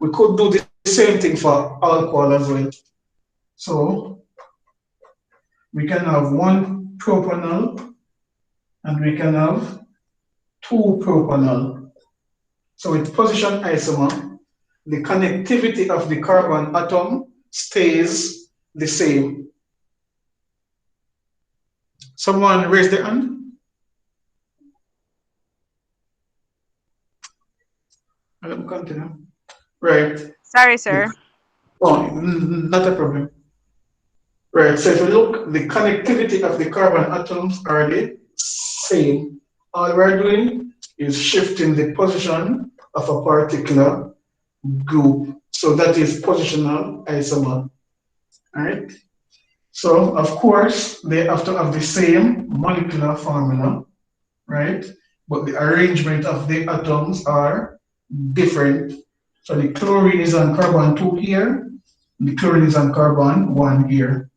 We could do the same thing for alcohol as well. So we can have 1 propanol and we can have 2 propanol. So with position isomer, the connectivity of the carbon atom stays the same. Someone raise their hand? Let me continue. Right. Sorry, sir. Oh, not a problem. Right, so if you look, the connectivity of the carbon atoms are the same. All we're doing is shifting the position of a particular group. So that is positional isomer. All right. So of course they have to have the same molecular formula, right? But the arrangement of the atoms are different. So the chlorine is on carbon 2 here, the chlorine is on carbon 1 here.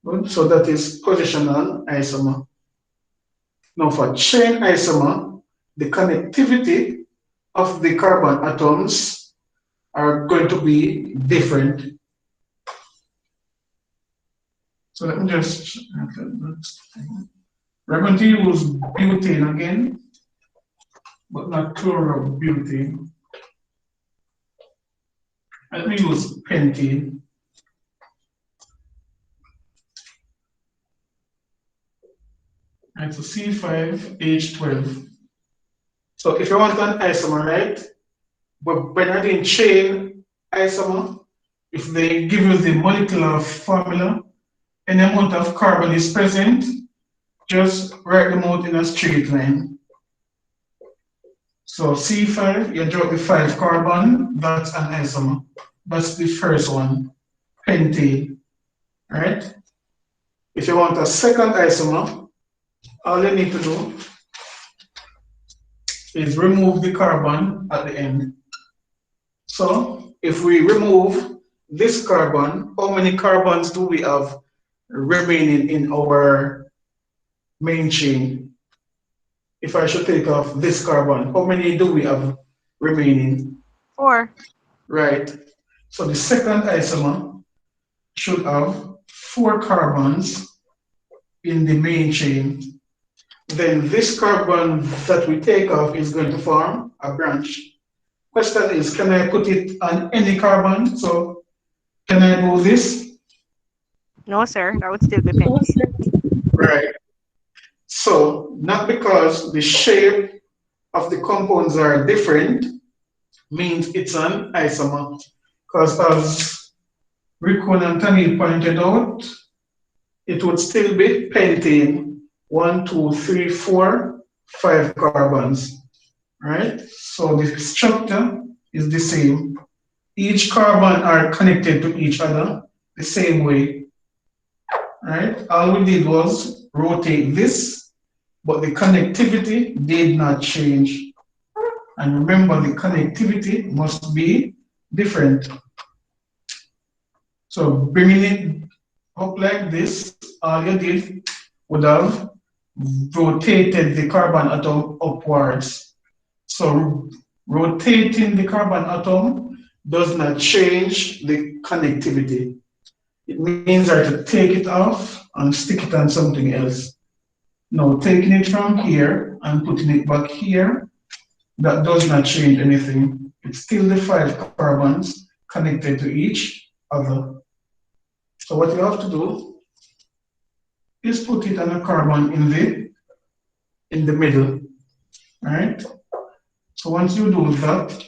Good. So that is positional isomer. Now for chain isomer, the connectivity of the carbon atoms are going to be different. So let me just, we're going to use butane again, but not chlorobutane. Let me use pentane. Right, so C5H12. So if you want an isomer, right? But when you're doing chain isomer, if they give you the molecular formula, any amount of carbon is present, just write them out in a straight line. So C5, you drop the 5 carbon, that's an isomer. That's the first one, pentane, right? If you want a second isomer, all you need to do is remove the carbon at the end. So if we remove this carbon, how many carbons do we have remaining in our main chain? If I should take off this carbon, how many do we have remaining? 4. Right. So the second isomer should have 4 carbons in the main chain. Then this carbon that we take off is going to form a branch. Question is, can I put it on any carbon? So can I do this? No, sir. That would still be pentane. Right. So not because the shape of the compounds are different means it's an isomer. Because as Rickon and Tamil pointed out, it would still be pentane. 1, 2, 3, 4, 5 carbons. Right? So the structure is the same. Each carbon are connected to each other the same way. Right? All we did was rotate this, but the connectivity did not change. And remember, the connectivity must be different. So bringing it up like this, all you did would have rotated the carbon atom upwards. So rotating the carbon atom does not change the connectivity. It means that to take it off and stick it on something else. Now taking it from here and putting it back here, that does not change anything. It's still the 5 carbons connected to each other. So what you have to do is put it on a carbon in the middle, right? So once you do that,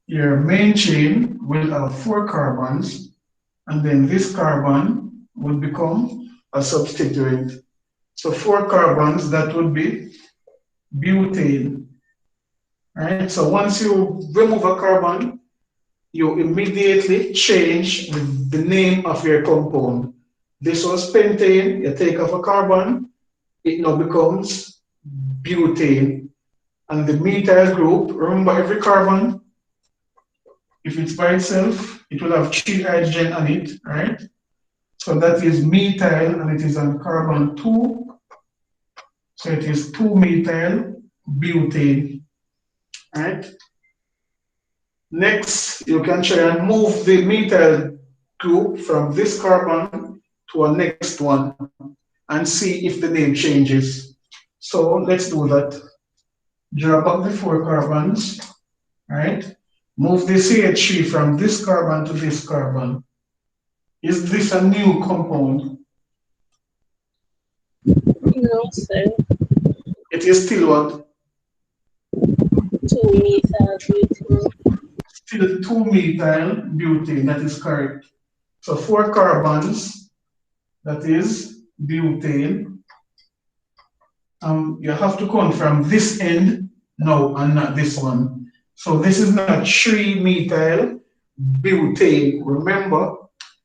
your main chain will have 4 carbons, and then this carbon will become a substituent. So 4 carbons, that would be butane, right? So once you remove a carbon, you immediately change the name of your compound. This was pentane, you take off a carbon, it now becomes butane. And the methyl group, remember every carbon, if it's by itself, it will have 3 hydrogen on it, right? So that is methyl, and it is on carbon 2. So it is 2-methyl butane, right? Next, you can try and move the methyl group from this carbon to a next one and see if the name changes. So let's do that. Draw back the 4 carbons, right? Move the CH3 from this carbon to this carbon. Is this a new compound? No, sir. It is still what? 2-methyl butane. Still 2-methyl butane. That is correct. So 4 carbons. That is butane. You have to count from this end now and not this one. So this is not 3-methyl butane. Remember,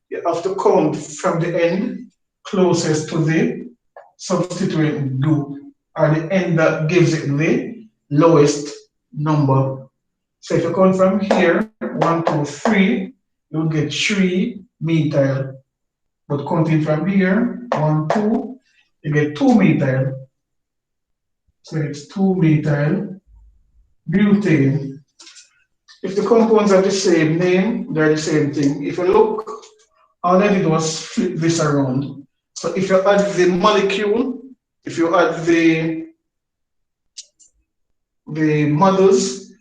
you have to count from the end closest to the substituent group, or the end that gives it the lowest number. So if you count from here, 1, 2, 3, you'll get 3-methyl. But counting from here, 1, 2, you get 2-methyl. So it's 2-methyl butane. If the compounds are the same name, they're the same thing. If you look, all I did was flip this around. So if you add the molecule, if you add the models,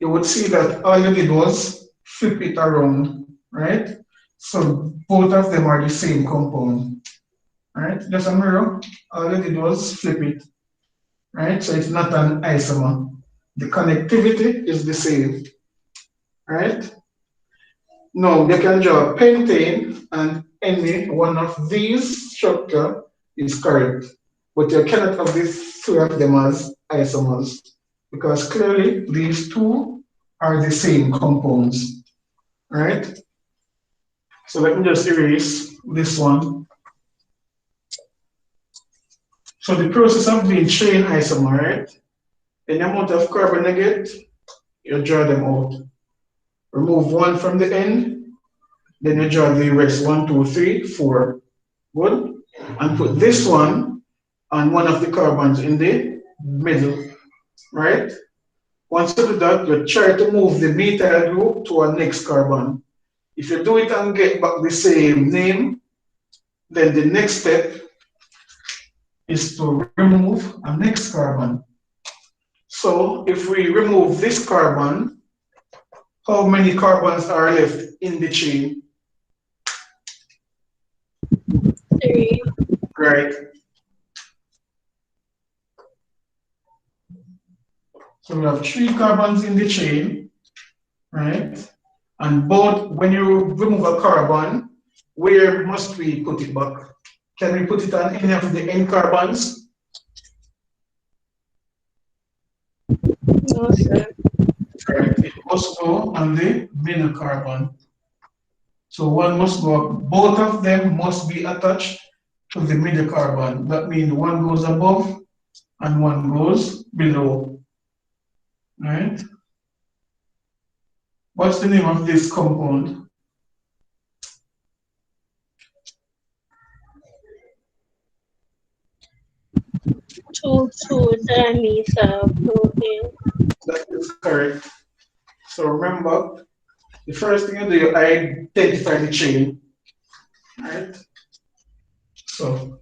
you would see that all you did was flip it around, right? So both of them are the same compound, right? Just a mirror, all you did was flip it, right? So it's not an isomer. The connectivity is the same, right? Now you can draw pentane and any one of these structure is correct, but you cannot have these three of them as isomers because clearly these two are the same compounds, right? So let me just erase this one. So the process of being chain isomer, right? Any amount of carbon you get, you draw them out. Remove one from the end, then you draw the rest 1, 2, 3, 4. Good? And put this one on one of the carbons in the middle, right? Once you do that, you try to move the methyl group to a next carbon. If you do it and get back the same name, then the next step is to remove a next carbon. So if we remove this carbon, how many carbons are left in the chain? 3. Right. So we have 3 carbons in the chain, right? And both, when you remove a carbon, where must we put it back? Can we put it on any of the N carbons? No, sir. Right. It must go on the middle carbon. So one must go up. Both of them must be attached to the middle carbon. That means one goes above and one goes below. Right? What's the name of this compound? 2,2-dimethyl propane. That is correct. So remember, the first thing you do, you identify the chain. Right? So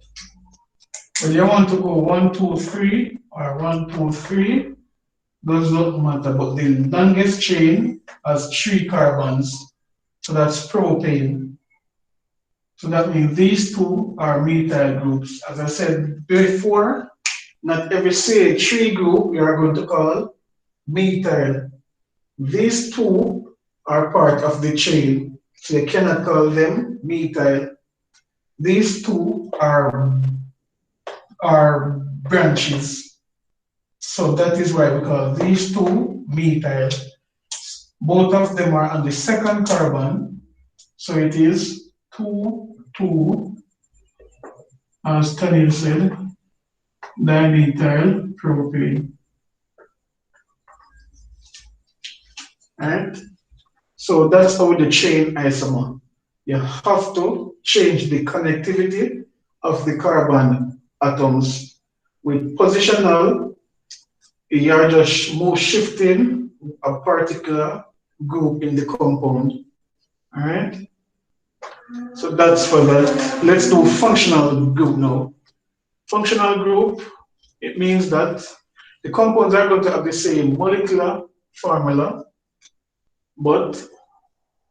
when you want to go 1, 2, 3 or 1, 2, 3, does not matter, but the longest chain has 3 carbons. So that's propane. So that means these two are methyl groups. As I said before, not every CH3 group we are going to call methyl. These two are part of the chain, so you cannot call them methyl. These two are branches. So that is why we call these two methyl. Both of them are on the second carbon, so it is 2, 2, as Tanya said, dimethyl propane. Right? So that's how the chain isomer. You have to change the connectivity of the carbon atoms. With positional, you are just shifting a particular group in the compound. All right? So that's for that. Let's do functional group now. Functional group, it means that the compounds are going to have the same molecular formula, but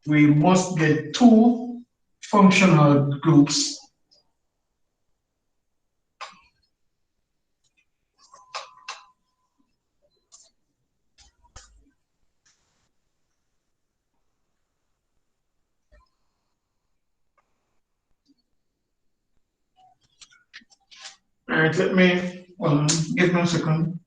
we must get 2 functional groups. right, let me, give me a second.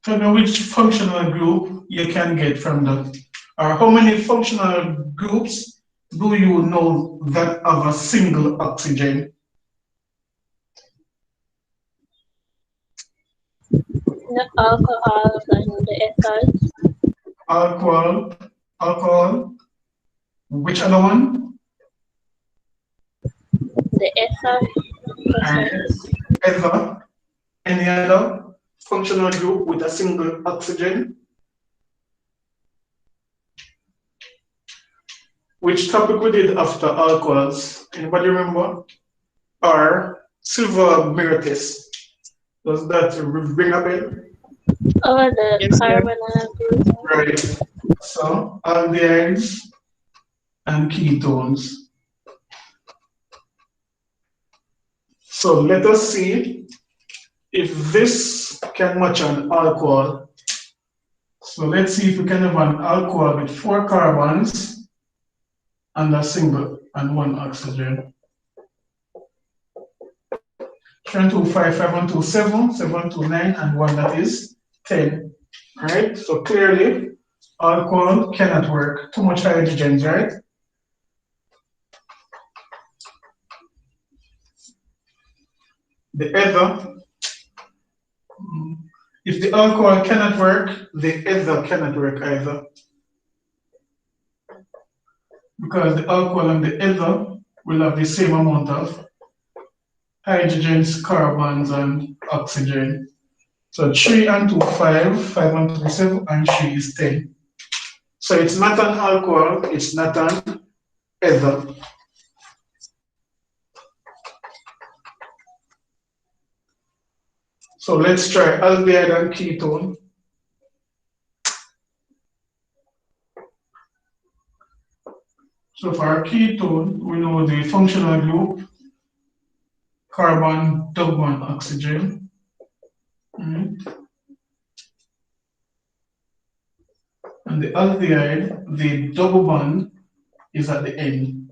To know which functional group you can get from that, or how many functional groups do you know that have a single oxygen? The alcohols and the ethyls. Alcohol, alcohol, which other one? The ethyl. And ether, any other functional group with a single oxygen? Which topic we did after alcohols? Anybody remember? Or silver mirror test? Does that ring a bell? Oh, the Yes, sir. carbonyl group. Right. So aldehydes and ketones. So let us see if this can match an alcohol. So let's see if we can have an alcohol with 4 carbons and a single and 1 oxygen. 725, 727, 729, and 1 that is 10. Right? So clearly, alcohol cannot work. Too much hydrogens, right? The ether, if the alcohol cannot work, the ether cannot work either. Because the alcohol and the ether will have the same amount of hydrogens, carbons, and oxygen. So 3 and 2, 5, 5 and 2, 7, and 3 is 10. So it's not an alcohol, it's not an ether. So let's try aldehyde and ketone. So for our ketone, we know the functional group, carbon, double bond, oxygen. And the aldehyde, the double bond is at the end.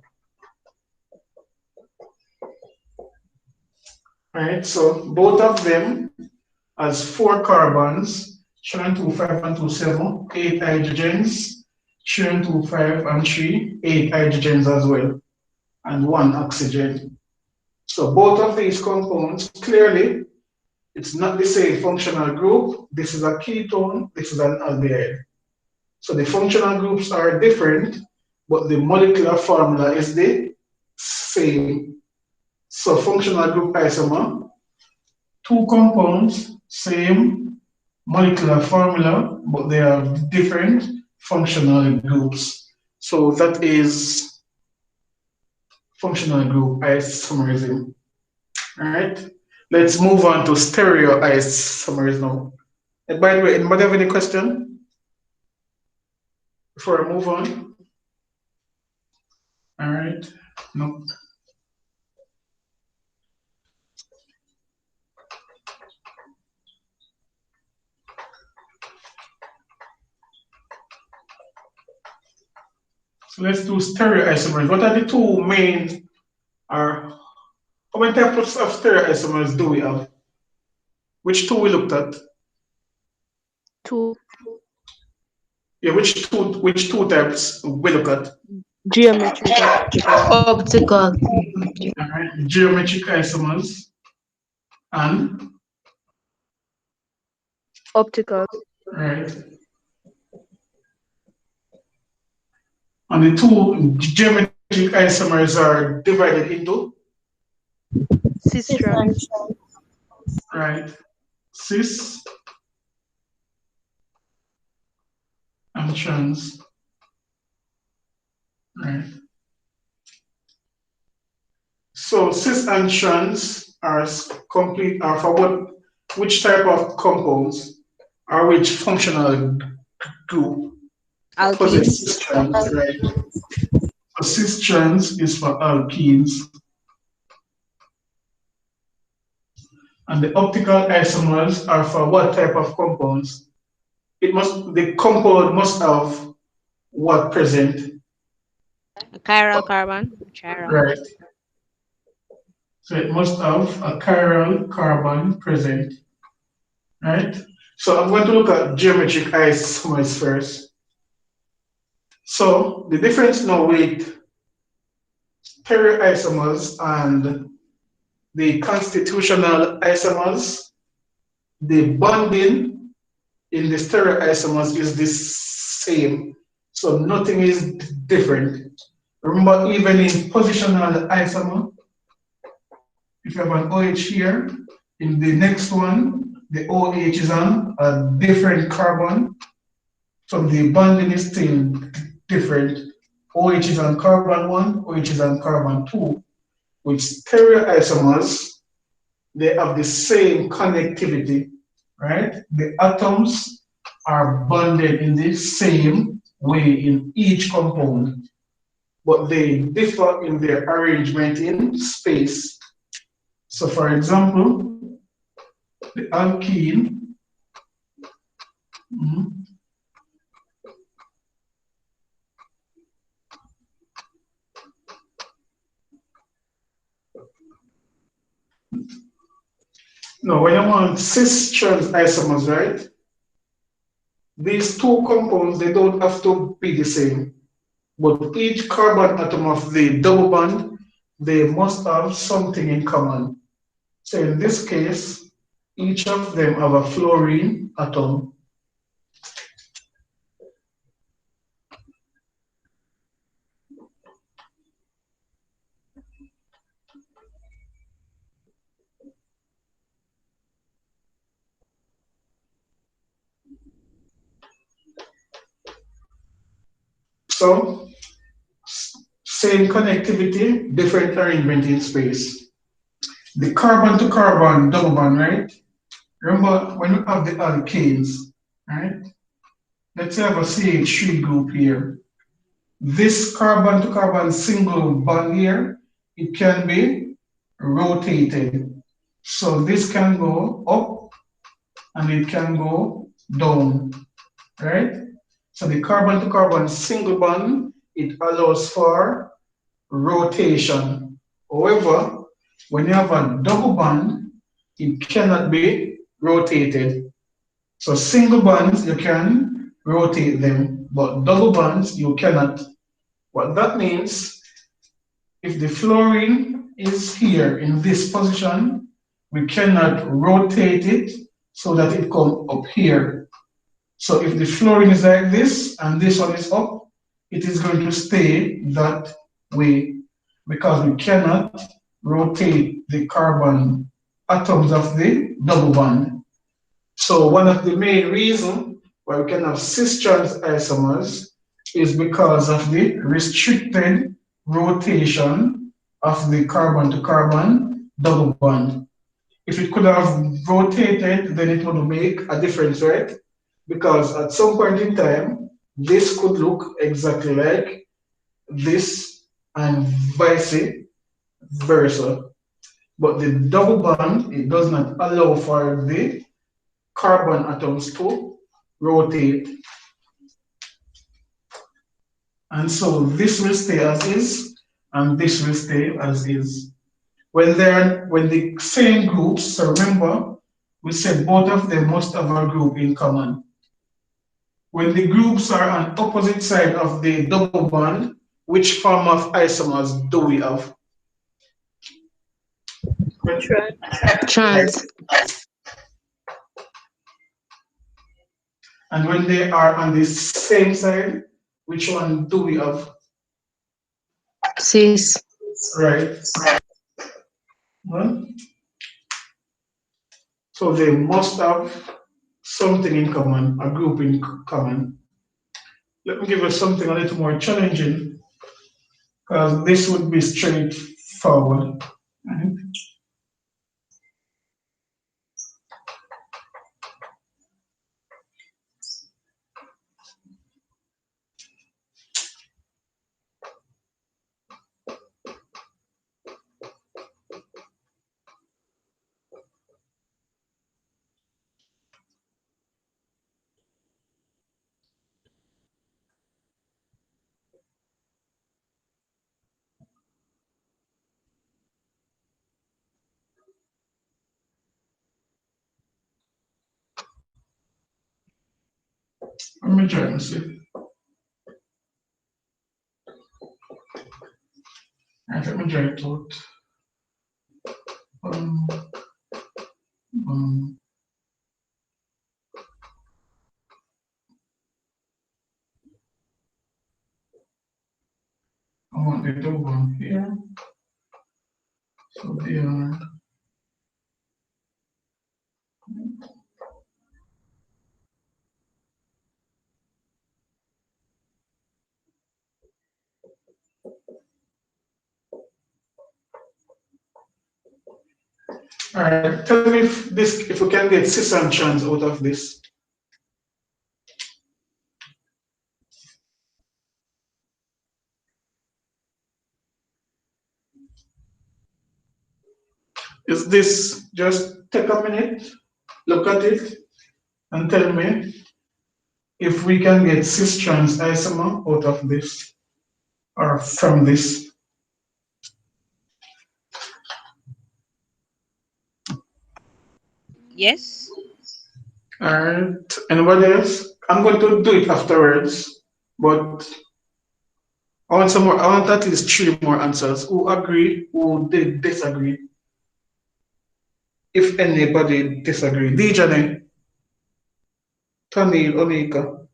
Right, so both of them has 4 carbons, 3 and 2, 5 and 2, 7, 8 hydrogens, 3 and 2, 5 and 3, 8 hydrogens as well, and 1 oxygen. So both of these compounds, clearly, it's not the same functional group. This is a ketone, this is an aldehyde. So the functional groups are different, but the molecular formula is the same. So functional group isomer, 2 compounds, same molecular formula, but they have different functional groups. So that is functional group isomerism. All right, let's move on to stereoisomers now. And by the way, anybody have any question before I move on? All right, no. So let's do stereoisomers. What are the two main, or how many types of stereoisomers do we have? Which two we looked at? 2. Yeah, which two types we look at? Geometric and optical. Optical. All right, geometric isomers and Optical. right. And the two geometric isomers are divided into Cis trans. right cis and trans. Right. So cis and trans are complete are for what which type of compounds or which functional group possess Alkenes. cis trans, right? So cis trans is for alkenes, and the optical isomers are for what type of compounds? The compound must have what present, A chiral carbon. Chiral. right? So it must have a chiral carbon present, right? So I'm going to look at geometric isomers first. So the difference now with stereoisomers and the constitutional isomers, the bonding in the stereoisomers is the same. So nothing is different. Remember, even in positional isomer, if you have an OH here, in the next one, the OH is on a different carbon. So the bonding is still different. OH is on carbon 1, OH is on carbon 2. With stereoisomers, they have the same connectivity, right? The atoms are bonded in the same way in each compound, but they differ in their arrangement in space. So for example, the alkene, mhm, no, when you want cis trans isomers, right? These two compounds, they don't have to be the same, but each carbon atom of the double bond, they must have something in common. So in this case, each of them have a fluorine atom. So same connectivity, different arrangement in space. The carbon to carbon double bond, right? Remember when you have the alkanes, right? Let's say I have a CH3 group here. This carbon to carbon single bond here, it can be rotated. So this can go up and it can go down, right? So the carbon to carbon single bond, it allows for rotation. However, when you have a double bond, it cannot be rotated. So single bonds, you can rotate them, but double bonds, you cannot. What that means, if the fluorine is here in this position, we cannot rotate it so that it comes up here. So if the fluorine is like this and this one is up, it is going to stay that way because we cannot rotate the carbon atoms of the double bond. So one of the main reasons why we can have cis-trans isomers is because of the restricted rotation of the carbon to carbon double bond. If it could have rotated, then it would make a difference, right? Because at some point in time, this could look exactly like this and vice versa. But the double bond, it does not allow for the carbon atoms to rotate. And so this will stay as is, and this will stay as is. When the same groups, so remember, we said both of them must have a group in common. When the groups are on opposite side of the double bond, which form of isomers do we have? Trans. Right. Trans. And when they are on the same side, which one do we have? Cis. Right. Well, so they must have something in common, a group in common. Let me give you something a little more challenging, because this would be straightforward. Right? Let me try and see. Let me try it out. Um, um, I want the double one here. So they are. All right, tell me if we can get cis and trans out of this. Is this just take a minute, look at it, and tell me if we can get cis trans isomer out of this or from this. Yes. All right, anybody else? I'm going to do it afterwards, but I want some more. I want at least 3 more answers. Who agree? Who did disagree? If anybody disagree, Dijane, Tanil, Onika.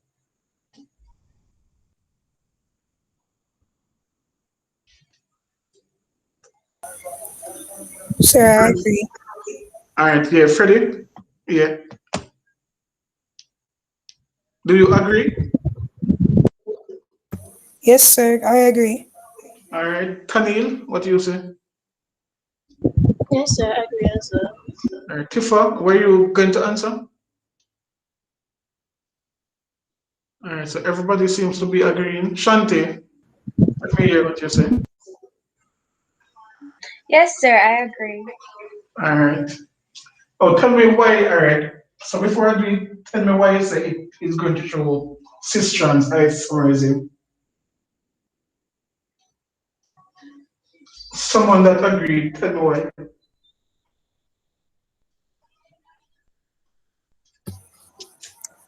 Sir, I agree. All right, yeah, Freddie. Yeah. Do you agree? Yes, sir, I agree. All right, Tanil, what do you say? Yes, sir, I agree as well. All right, Tifa, were you going to answer? All right, so everybody seems to be agreeing. Shanti, let me hear what you say. Yes, sir, I agree. All right. Oh, tell me why. All right. So before I do it, tell me why you say it is going to show cis trans isomerism. Someone that agreed, tell me why.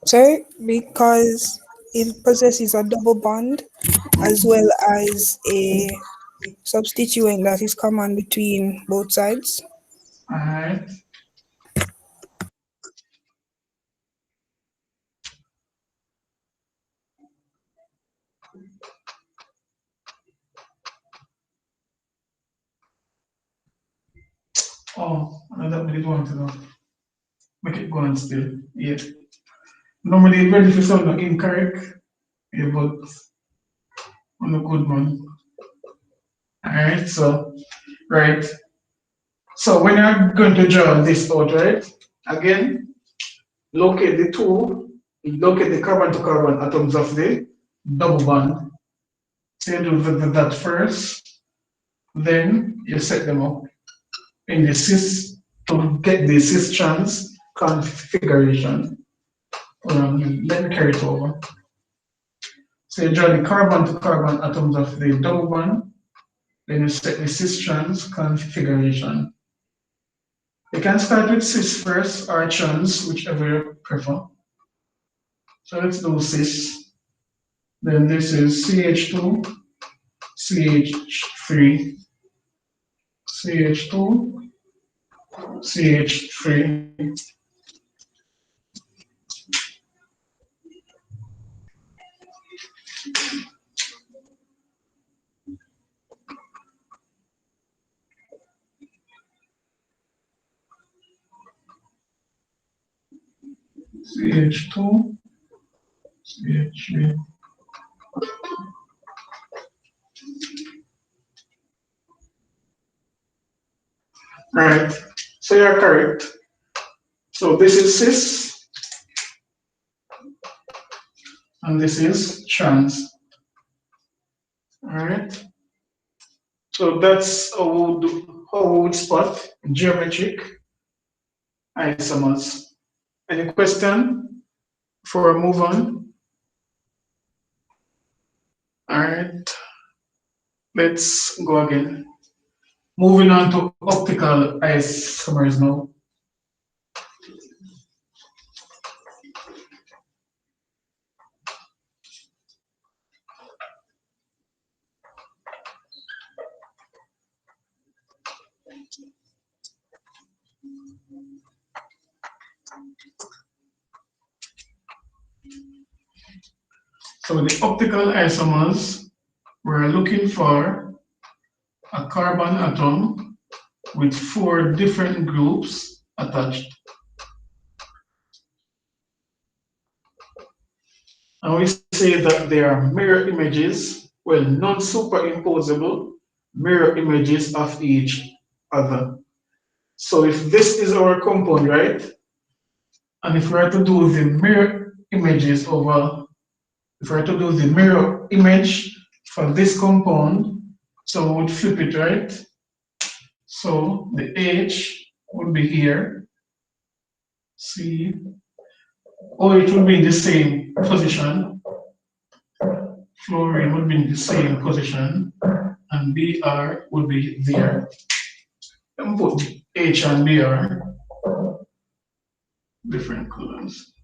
Sir, because it possesses a double bond as well as a substituent that is common between both sides. All right. Oh, I don't really want to know. Make it go on still. Yeah. Normally, ready for something incorrect. Yeah, but on a good one. All right. So, right. So when you're going to draw this out, right? Again, locate the two, locate the carbon to carbon atoms of the double bond. So you do that first, then you set them up in the cis to get the cis trans configuration. Let me carry it over. So you draw the carbon to carbon atoms of the double bond, then you set the cis trans configuration. You can start with cis first or trans, whichever you prefer. So let's do cis. Then this is CH2, CH3, CH2, CH3. CH2, CH3. Right. So you're correct. So this is cis and this is trans. All right. So that's how we would spot geometric isomers. Any question before I move on? All right. Let's go again. Moving on to optical isomers now. So the optical isomers, we're looking for a carbon atom with 4 different groups attached. And we say that they are mirror images, well, non-superimposable mirror images of each other. So if this is our compound, right? And if we are to do the mirror images over, if we are to do the mirror image for this compound, so we would flip it, right? So the H would be here. See, it would be in the same position. Fluorine would be in the same position, and Br would be there. And put H and Br, different colors.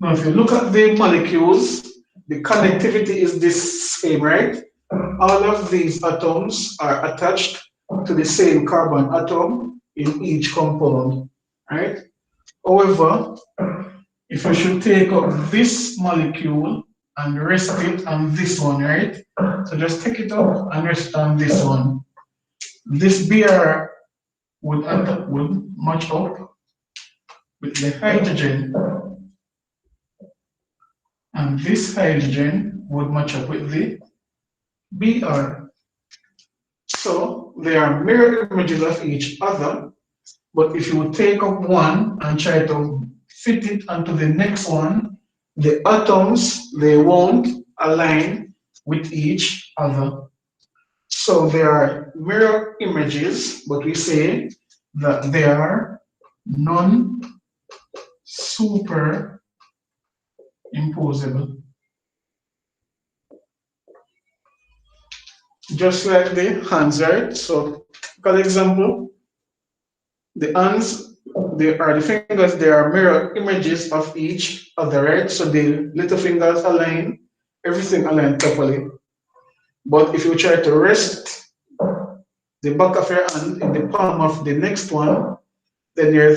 Now, if you look at the molecules, the connectivity is this same, right? All of these atoms are attached to the same carbon atom in each compound, right? However, if you should take up this molecule and rest it on this one, right? So just take it up and rest on this one. This Br would match up with the hydrogen, and this hydrogen would match up with the Br. So they are mirror images of each other, but if you take up one and try to fit it onto the next one, the atoms, they won't align with each other. So they are mirror images, but we say that they are non-superimposable. Just like the hands, right? So, for example, the hands, they are the fingers, they are mirror images of each other, right? So the little fingers align, everything aligned properly. But if you try to rest the back of your hand in the palm of the next one, then your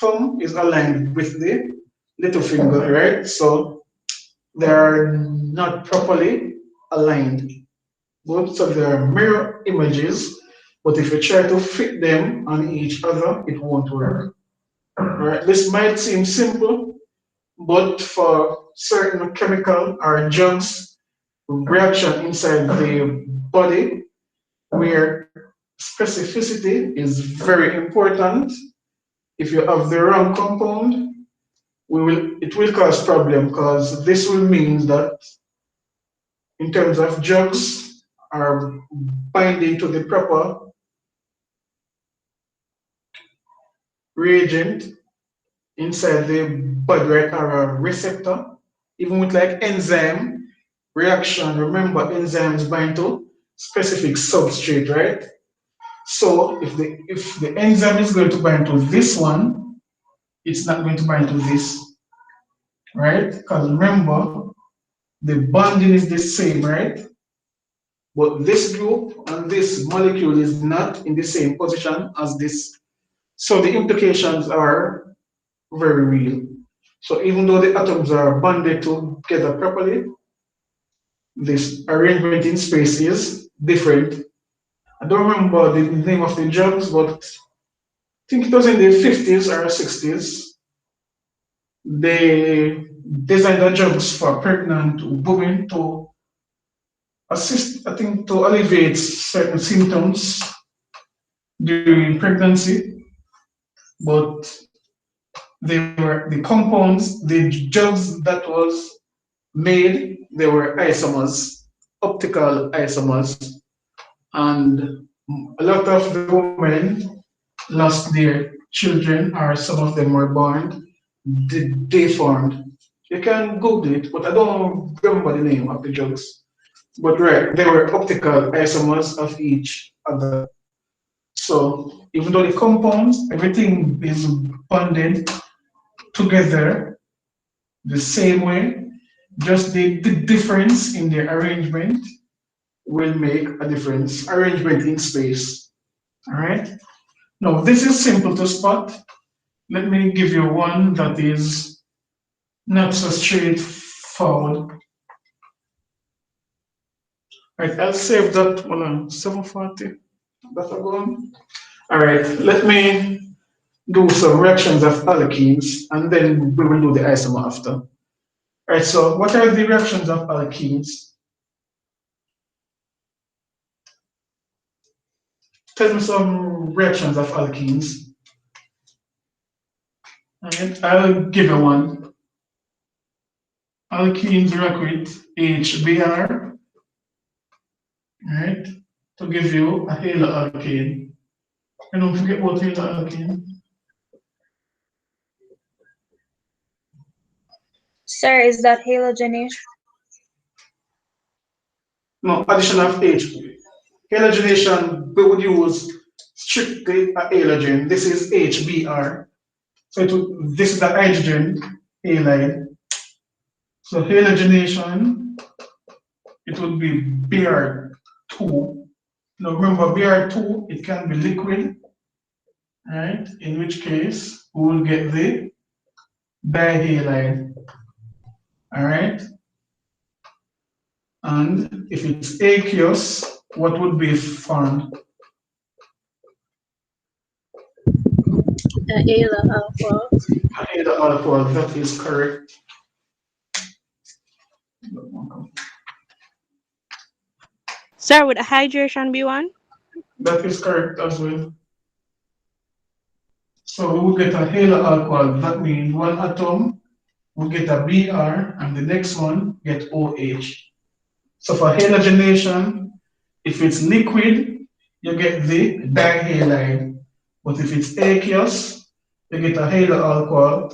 thumb is aligned with the little finger, right? So they are not properly aligned. Both of they are mirror images, but if you try to fit them on each other, it won't work. Right? This might seem simple, but for certain chemical or drugs reaction inside the body, where specificity is very important, if you have the wrong compound, it will cause problem because this will mean that in terms of drugs are binding to the proper reagent inside the body, right, or a receptor, even with like enzyme reaction. Remember, enzymes bind to specific substrate, right? So if the enzyme is going to bind to this one, it's not going to bind to this, right? Because remember, the bonding is the same, right? But this group and this molecule is not in the same position as this. So the implications are very real. So even though the atoms are bonded together properly, this arrangement in space is different. I don't remember the name of the drugs, but I think it was in the 50s or 60s. They designed the drugs for pregnant women to assist, I think, to alleviate certain symptoms during pregnancy, but the compounds, the drugs that was made, they were isomers, optical isomers, and a lot of the women lost their children, or some of them were born deformed. You can Google it, but I don't remember the name of the drugs. But right, they were optical isomers of each other. So even though the compounds, everything is bonded together the same way, just the difference in the arrangement will make a difference. Arrangement in space. All right. Now this is simple to spot. Let me give you one that is not so straightforward. forward. Right, I'll save that one on 740. That's a go on. All right, let me do some reactions of alkenes and then we will do the isomer after. All right, so what are the reactions of alkenes? Tell me some reactions of alkenes. All right, I'll give you one. Alkenes react with HBr, right, to give you a haloalkane. And don't forget about haloalkane. Sir, is that halogenation? No, addition of H. Halogenation, we would use strictly a halogen. This is HBr. So this is the hydrogen halide. So halogenation, it would be Br2. Now remember, Br2, it can be liquid, right? In which case, we will get the dihalide, all right? And if it's aqueous, what would be formed? Ala alpha. Either alcohol, that is correct. Sir, would hydration be one? That is correct as well. So we will get a halo alcohol. That means one atom will get a Br and the next one get OH. So for halogenation, if it's liquid, you get the dihalide. But if it's aqueous, you get a halo alcohol.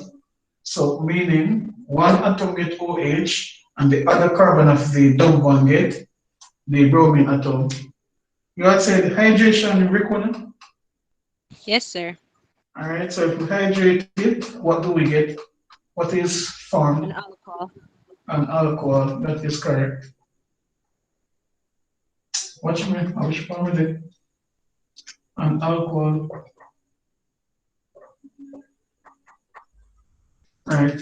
So meaning one atom get OH and the other carbon of the double bond get the bromine atom. You had said hydration required. Yes, sir. All right, so if we hydrate it, what do we get? What is formed? An alcohol. An alcohol. That is correct. Watch me. I wish form with it. An alcohol. Right.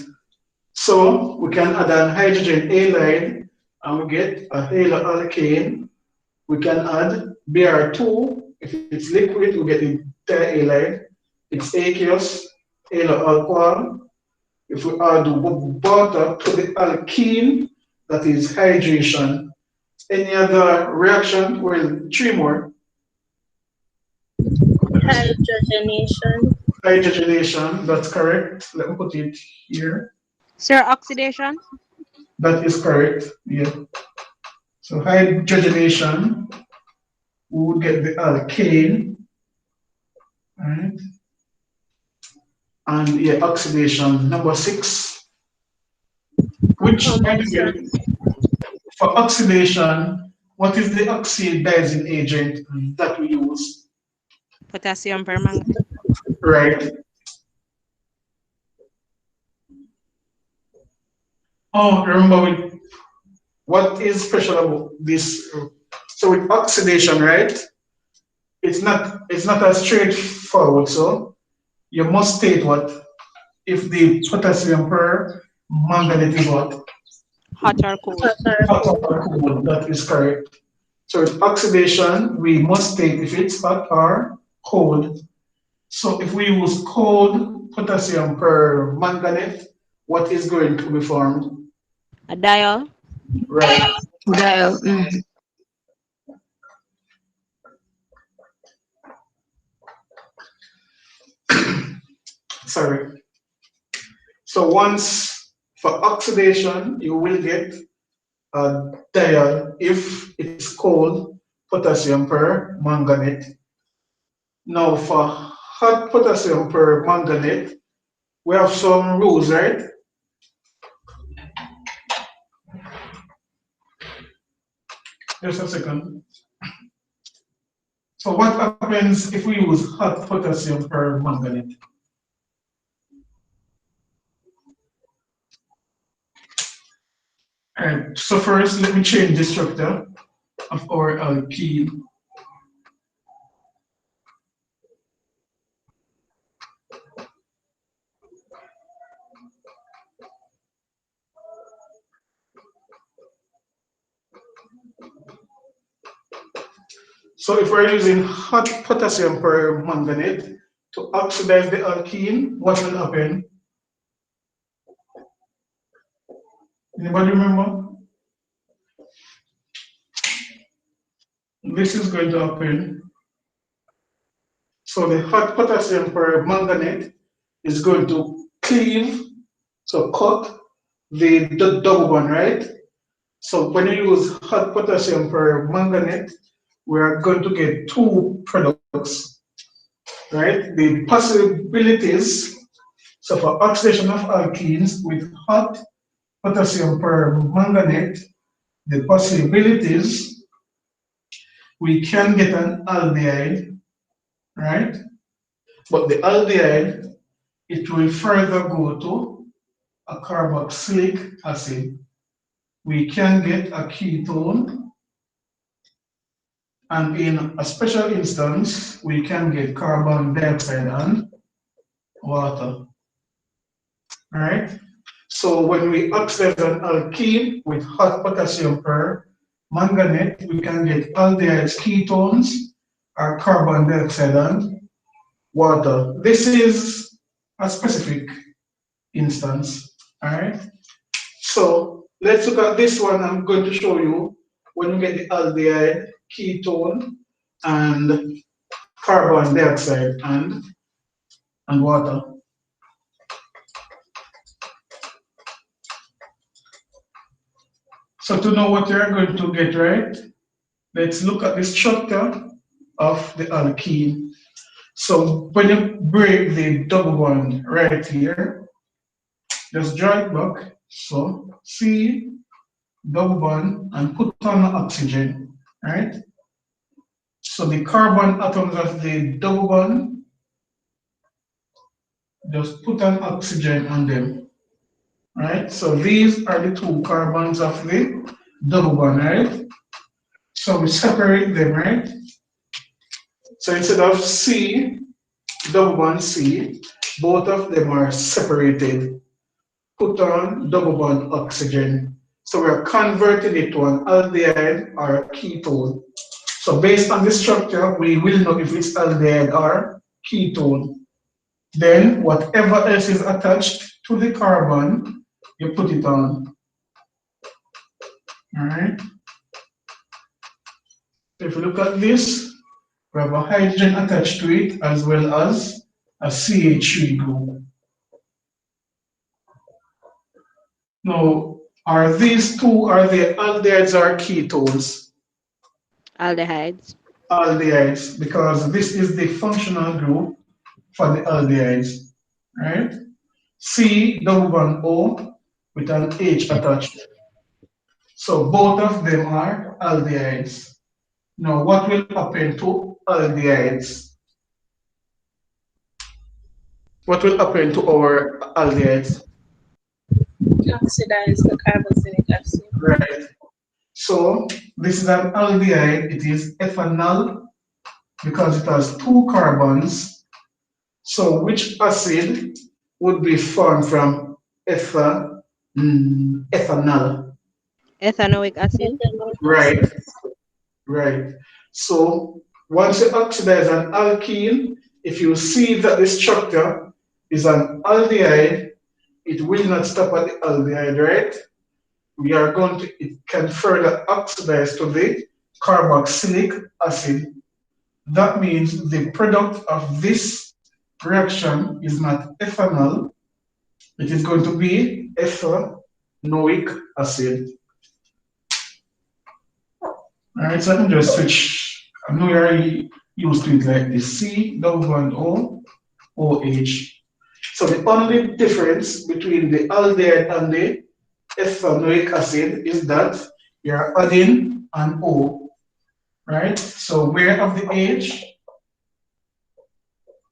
So we can add an hydrogen halide and we get a haloalkane. We can add Br2. If it's liquid, we get the dihalide. It's aqueous, haloalcohol. If we add water to the alkene, that is hydration. Any other reaction? Well, three more. Hydrogenation. Hydrogenation, that's correct. Let me put it here. Sir, oxidation? That is correct. Yeah. So hydrogenation, we would get the alkane, right? And yeah, oxidation. Number 6, which by the way, for oxidation, what is the oxidizing agent that we use? Potassium permanganate. Right. Oh, remember what is special about this? So with oxidation, right? It's not as straightforward. So you must state what if the potassium per manganate is what? Hot or cold? Hot or cold. That is correct. So with oxidation, we must state if it's hot or cold. So if we use cold potassium per manganate, what is going to be formed? A diol? Right. Dial. Sorry. So once for oxidation, you will get a diol if it's cold potassium per manganate. Now for hot potassium per manganate, we have some rules, right? Just a second. So what happens if we use hot potassium per manganate? Alright, so first let me change the structure of our alkene. So if we're using hot potassium permanganate to oxidize the alkene, what will happen? Anybody remember? This is going to happen. So the hot potassium permanganate is going to cleave, so cut the double bond, right? So when you use hot potassium permanganate, we are going to get two products, right? The possibilities, so for oxidation of alkenes with hot potassium permanganate, the possibilities, we can get an aldehyde, right? But the aldehyde, it will further go to a carboxylic acid. We can get a ketone, and in a special instance, we can get carbon dioxide and water, right? So when we oxidize an alkene with hot potassium permanganate, we can get aldehydes, ketones, or carbon dioxide and water. This is a specific instance, all right? So let's look at this one. I'm going to show you when you get the aldehyde, ketone, and carbon dioxide and water. So to know what you're going to get, right? Let's look at the structure of the alkene. So when you break the double bond right here, just draw it back. So C, double bond, and put on oxygen, right? So the carbon atoms of the double bond, just put an oxygen on them, right? So these are the two carbons of the double bond, right? So we separate them, right? So instead of C, double bond C, both of them are separated. Put on double bond oxygen. So we're converting it to an aldehyde or a ketone. So based on the structure, we will know if it's aldehyde or ketone. Then whatever else is attached to the carbon, you put it on. All right. If you look at this, we have a hydrogen attached to it as well as a CH3 group. Now, are these two, are they aldehydes or ketones? Aldehydes. Aldehydes, because this is the functional group for the aldehydes, right? C double bond O with an H attached. So both of them are aldehydes. Now, what will happen to aldehydes? What will happen to our aldehydes? Oxidize the carboxylic acid. Right. So this is an aldehyde. It is ethanol because it has two carbons. So which acid would be formed from ethanol? Ethanoic acid. Right, right. So once you oxidize an alkene, if you see that the structure is an aldehyde, it will not stop at the aldehyde, right? We are going to, it can further oxidize to the carboxylic acid. That means the product of this reaction is not ethanol, it is going to be ethanoic acid. Alright, so let me just switch. I know you're already used to it like this. C double bond O, OH. So the only difference between the aldehyde and the ethanoic acid is that you're adding an O, right? So where of the H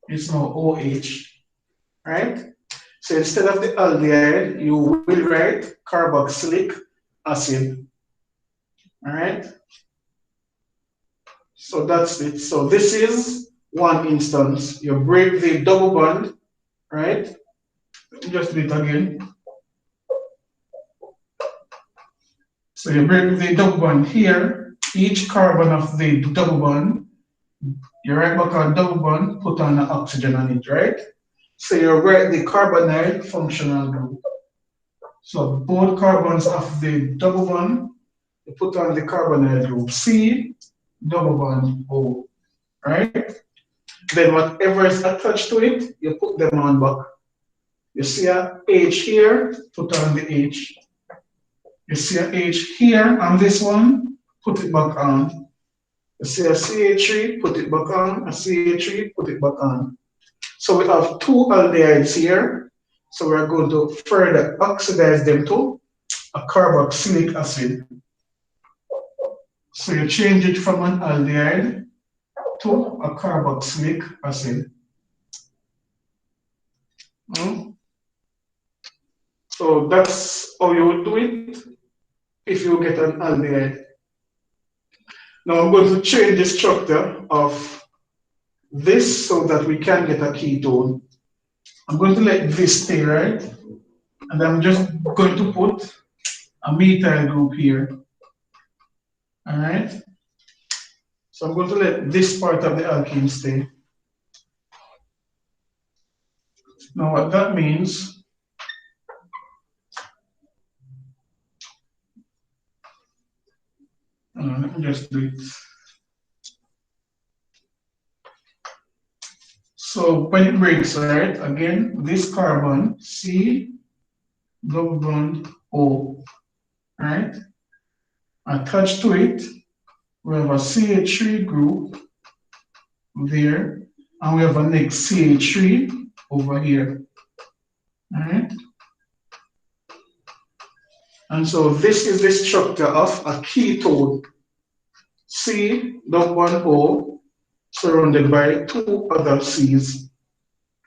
is now OH, right? So instead of the aldehyde, you will write carboxylic acid, all right? So that's it. So this is one instance. You break the double bond, right? Let me just do it again. So you break the double bond here. Each carbon of the double bond You write back a double bond, put on an oxygen on it, right? So you write the carbonyl functional group. So both carbons of the double bond, you put on the carbonyl group C, double bond O, right? Then whatever is attached to it, you put them on back. You see a H here, put on the H. You see a H here on this one, put it back on. You see a CH3, put it back on, a CH3, put it back on. So we have two aldehydes here. So we're going to further oxidize them to a carboxylic acid. So you change it from an aldehyde to a carboxylic acid. So that's how you would do it if you get an aldehyde. Now I'm going to change the structure of this so that we can get a ketone. I'm going to let this stay, right? And I'm just going to put a methyl group here. All right? So I'm going to let this part of the alkene stay. Now what that means, let me just do it. So when it breaks, right, again, this carbon, C, double bond O, right? Attached to it, we have a CH3 group there, and we have a next CH3 over here, all right? And so this is the structure of a ketone, C, double bond O, surrounded by two other C's.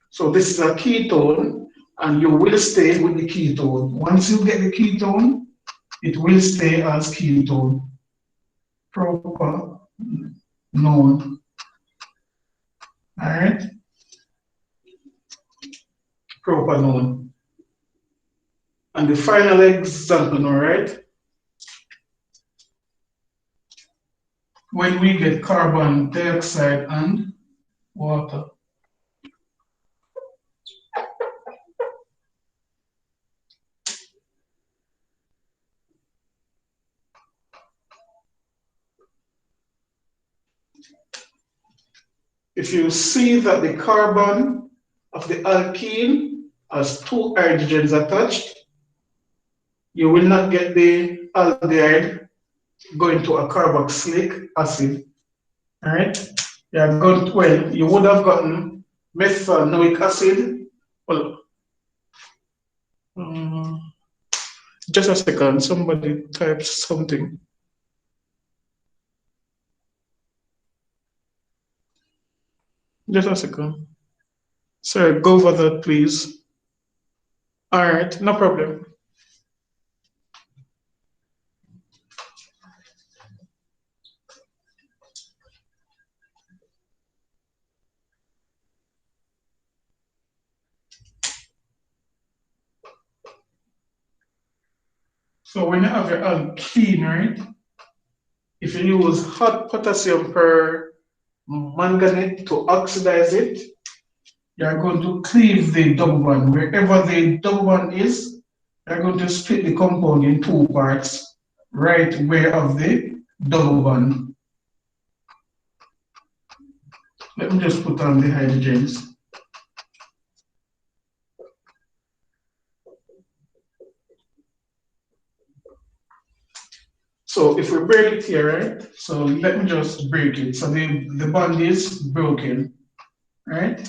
So this is a ketone, and you will stay with the ketone. Once you get the ketone, it will stay as ketone. Proper known. All right? Proper known. And the final example, all right? When we get carbon dioxide and water. If you see that the carbon of the alkene has two hydrogens attached, you will not get the aldehyde going to a carboxylic acid. All right? Well, you would have gotten methanoic acid. Well, just a second, somebody types something. Just a second. Sir, go over that, please. All right, no problem. So when you have your alkene, right? If you use hot potassium permanganate to oxidize it, you're going to cleave the double bond. Wherever the double bond is, you're going to split the compound in two parts, right where of the double bond. Let me just put on the hydrogens. So if we break it here, right? So let me just break it. So the bond is broken, right?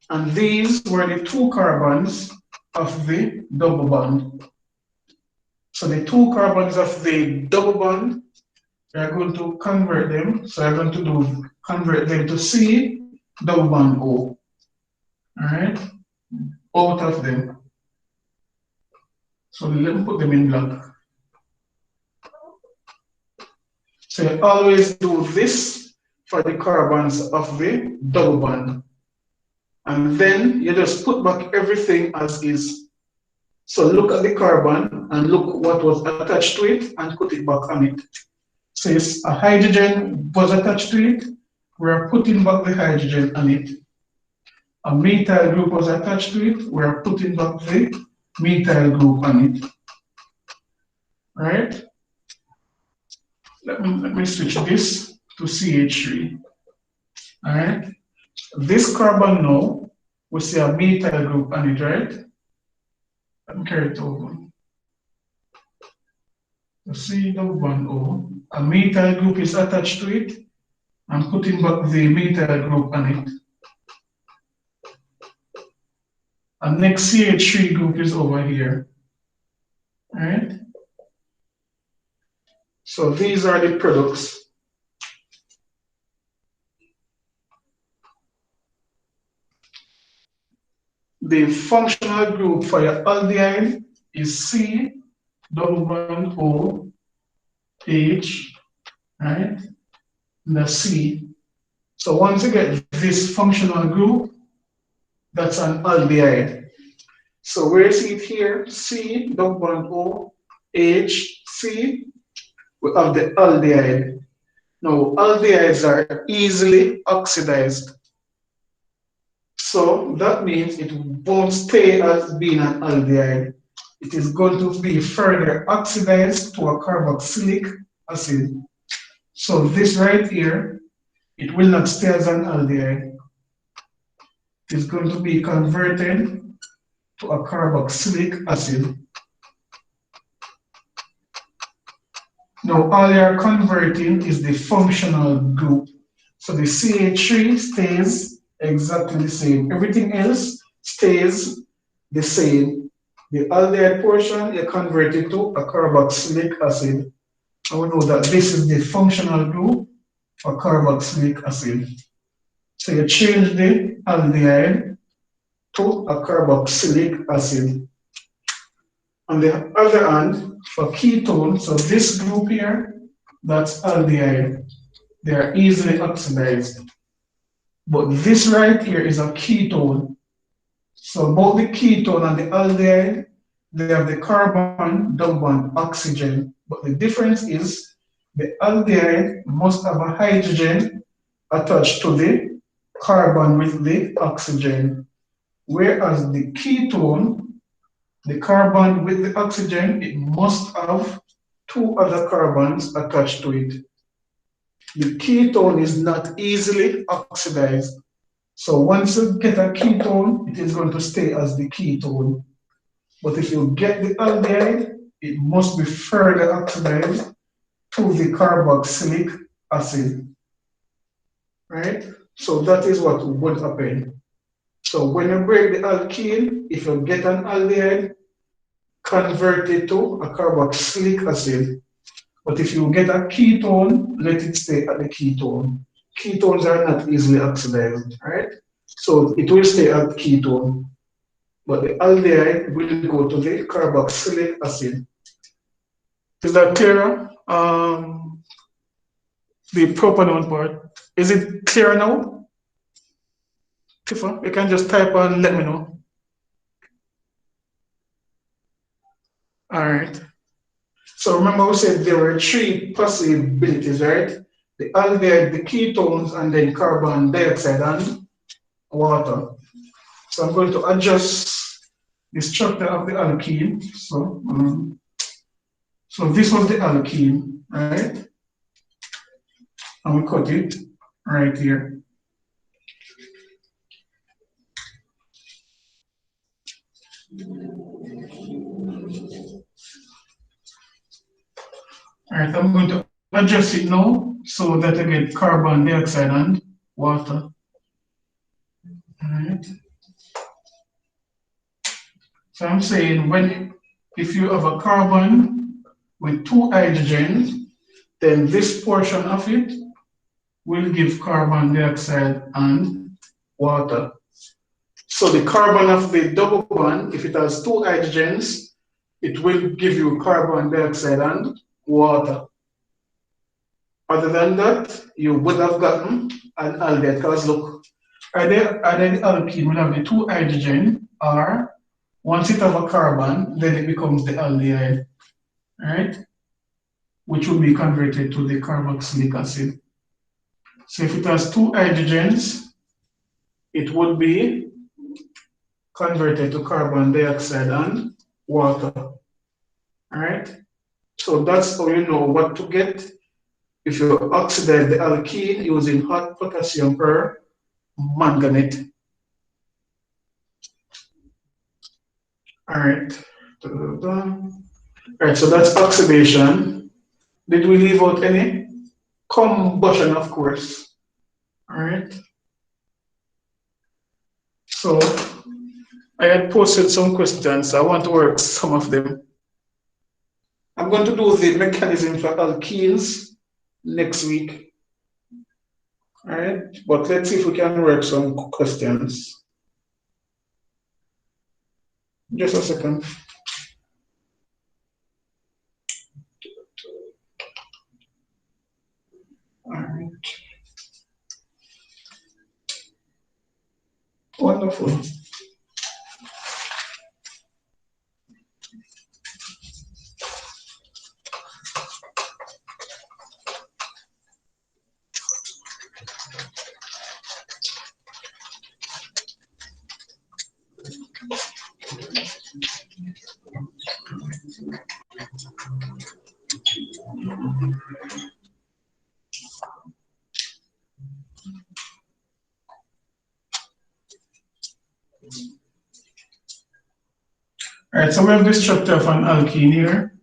And these were the two carbons of the double bond. So the two carbons of the double bond, we are going to convert them. So I'm going to convert them to C, double bond O. All right? Both of them. So let me put them in black. So you always do this for the carbons of the double bond. And then you just put back everything as is. So look at the carbon and look what was attached to it and put it back on it. So a hydrogen was attached to it, we are putting back the hydrogen on it. A methyl group was attached to it, we are putting back the methyl group on it. Right? Let me switch this to CH3. Alright? This carbon now, we see a methyl group on it, right? Let me carry it over. So C-O, a methyl group is attached to it. I'm putting back the methyl group on it. And next CH3 group is over here. Alright? So these are the products. The functional group for your aldehyde is C double bond O H, right? And the C. So once you get this functional group, that's an aldehyde. So where you see it here, C double bond O H C, we have the aldehyde. Now aldehydes are easily oxidized. So that means it won't stay as being an aldehyde. It is going to be further oxidized to a carboxylic acid. So this right here, it will not stay as an aldehyde. It is going to be converted to a carboxylic acid. Now all you are converting is the functional group. So the CH3 stays exactly the same. Everything else stays the same. The aldehyde portion, you convert it to a carboxylic acid. And we know that this is the functional group for carboxylic acid. So you change the aldehyde to a carboxylic acid. On the other hand, for ketone, so this group here, that's aldehyde. They are easily oxidized. But this right here is a ketone. So both the ketone and the aldehyde, they have the carbon double bond oxygen. But the difference is the aldehyde must have a hydrogen attached to the carbon with the oxygen. Whereas the ketone, the carbon with the oxygen, it must have two other carbons attached to it. The ketone is not easily oxidized. So once you get a ketone, it is going to stay as the ketone. But if you get the aldehyde, it must be further oxidized to the carboxylic acid. Right? So that is what would happen. So when you break the alkene, if you get an aldehyde, convert it to a carboxylic acid. But if you get a ketone, let it stay at the ketone. Ketones are not easily oxidized, right? So it will stay at ketone. But the aldehyde will go to the carboxylic acid. Is that clearer? The propanone part. Is it clear now? Tifa, you can just type and let me know. All right. So remember we said there were three possibilities, right? The aldehyde, the ketones, and then carbon dioxide and water. So I'm going to adjust the structure of the alkene. So this was the alkene, right? And we cut it right here. All right, I'm going to adjust it now so that I get carbon dioxide and water. All right. So I'm saying if you have a carbon with two hydrogens, then this portion of it will give carbon dioxide and water. So the carbon of the double bond, if it has two hydrogens, it will give you carbon dioxide and water. Other than that, you would have gotten an aldehyde, because look, either the alkene will have the two hydrogen, or once it have a carbon, then it becomes the aldehyde, right? Which will be converted to the carboxylic acid. So if it has two hydrogens, it would be converted to carbon dioxide and water. All right. So that's how you know what to get if you oxidize the alkene using hot potassium permanganate. All right. All right, so that's oxidation. Did we leave out any? Combustion, of course. All right. So I had posted some questions. I want to work some of them. I'm going to do the mechanism for alkenes next week. All right, but let's see if we can work some questions. Just a second. All right. Wonderful. All right, so we have the structure of an alkene here.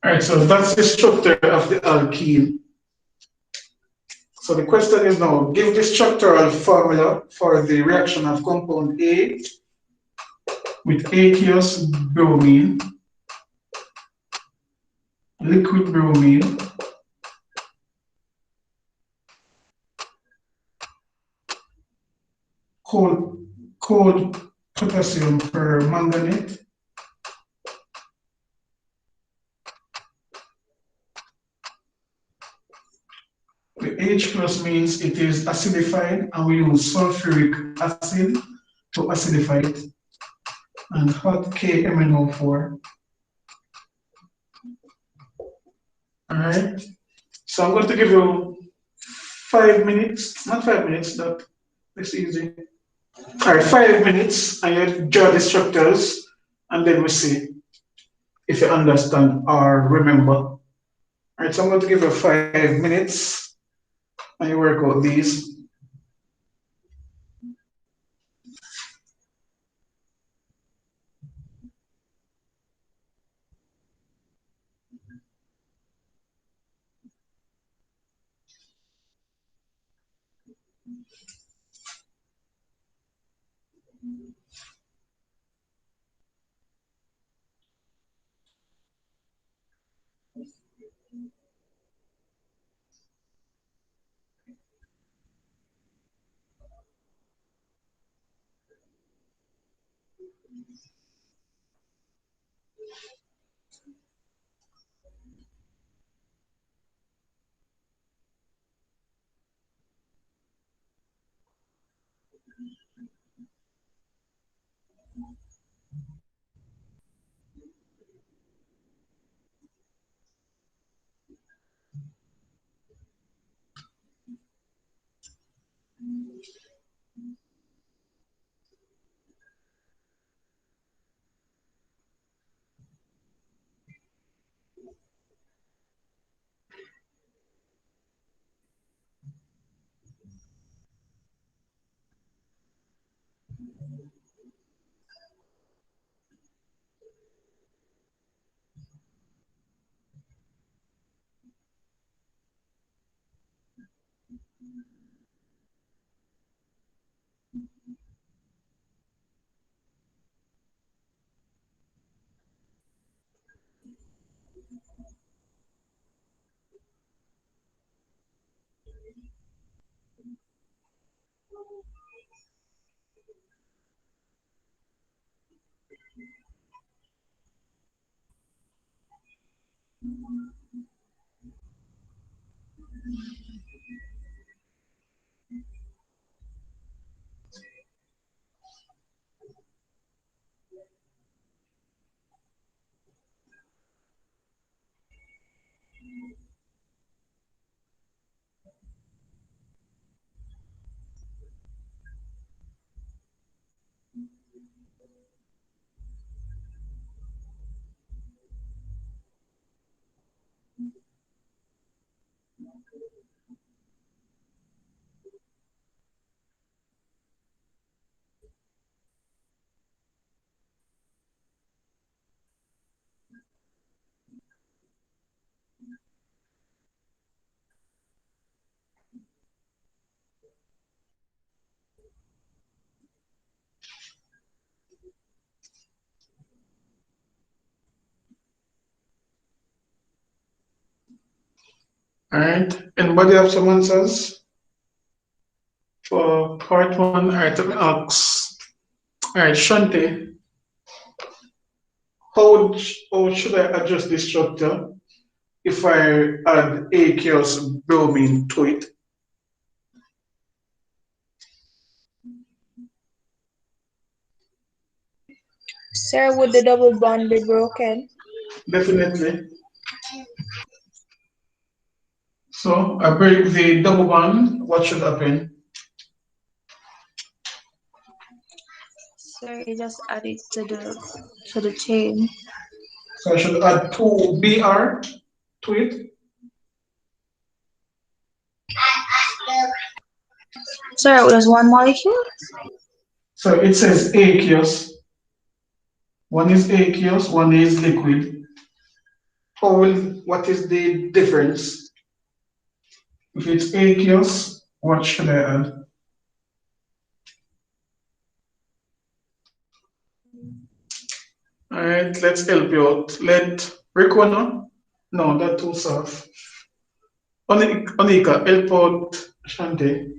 All right, so that's the structure of the alkene. So the question is now, give the structural formula for the reaction of compound A with aqueous bromine, liquid bromine, cold potassium permanganate, the H plus means it is acidified, and we use sulfuric acid to acidify it, and hot KMnO4. All right. So I'm going to give you 5 minutes, not 5 minutes, that's easy. All right, 5 minutes, and you draw the structures, and then we see if you understand or remember. All right, so I'm going to give you 5 minutes, and you work out these. All right. Anybody have some answers for part one? All right, let me ask. All right, Shante, how should I adjust this structure if I add aqueous bromine to it? Sir, would the double bond be broken? Definitely. So I break the double bond. What should happen? Sir, you just add it to the chain. So I should add two Br to it. Sir, there's one molecule? So it says aqueous. One is aqueous, one is liquid. What is the difference? If it's aqueous, what should I add? All right, let's help you out. Let Rickona. No, that's too soft. Onika, help out Shante.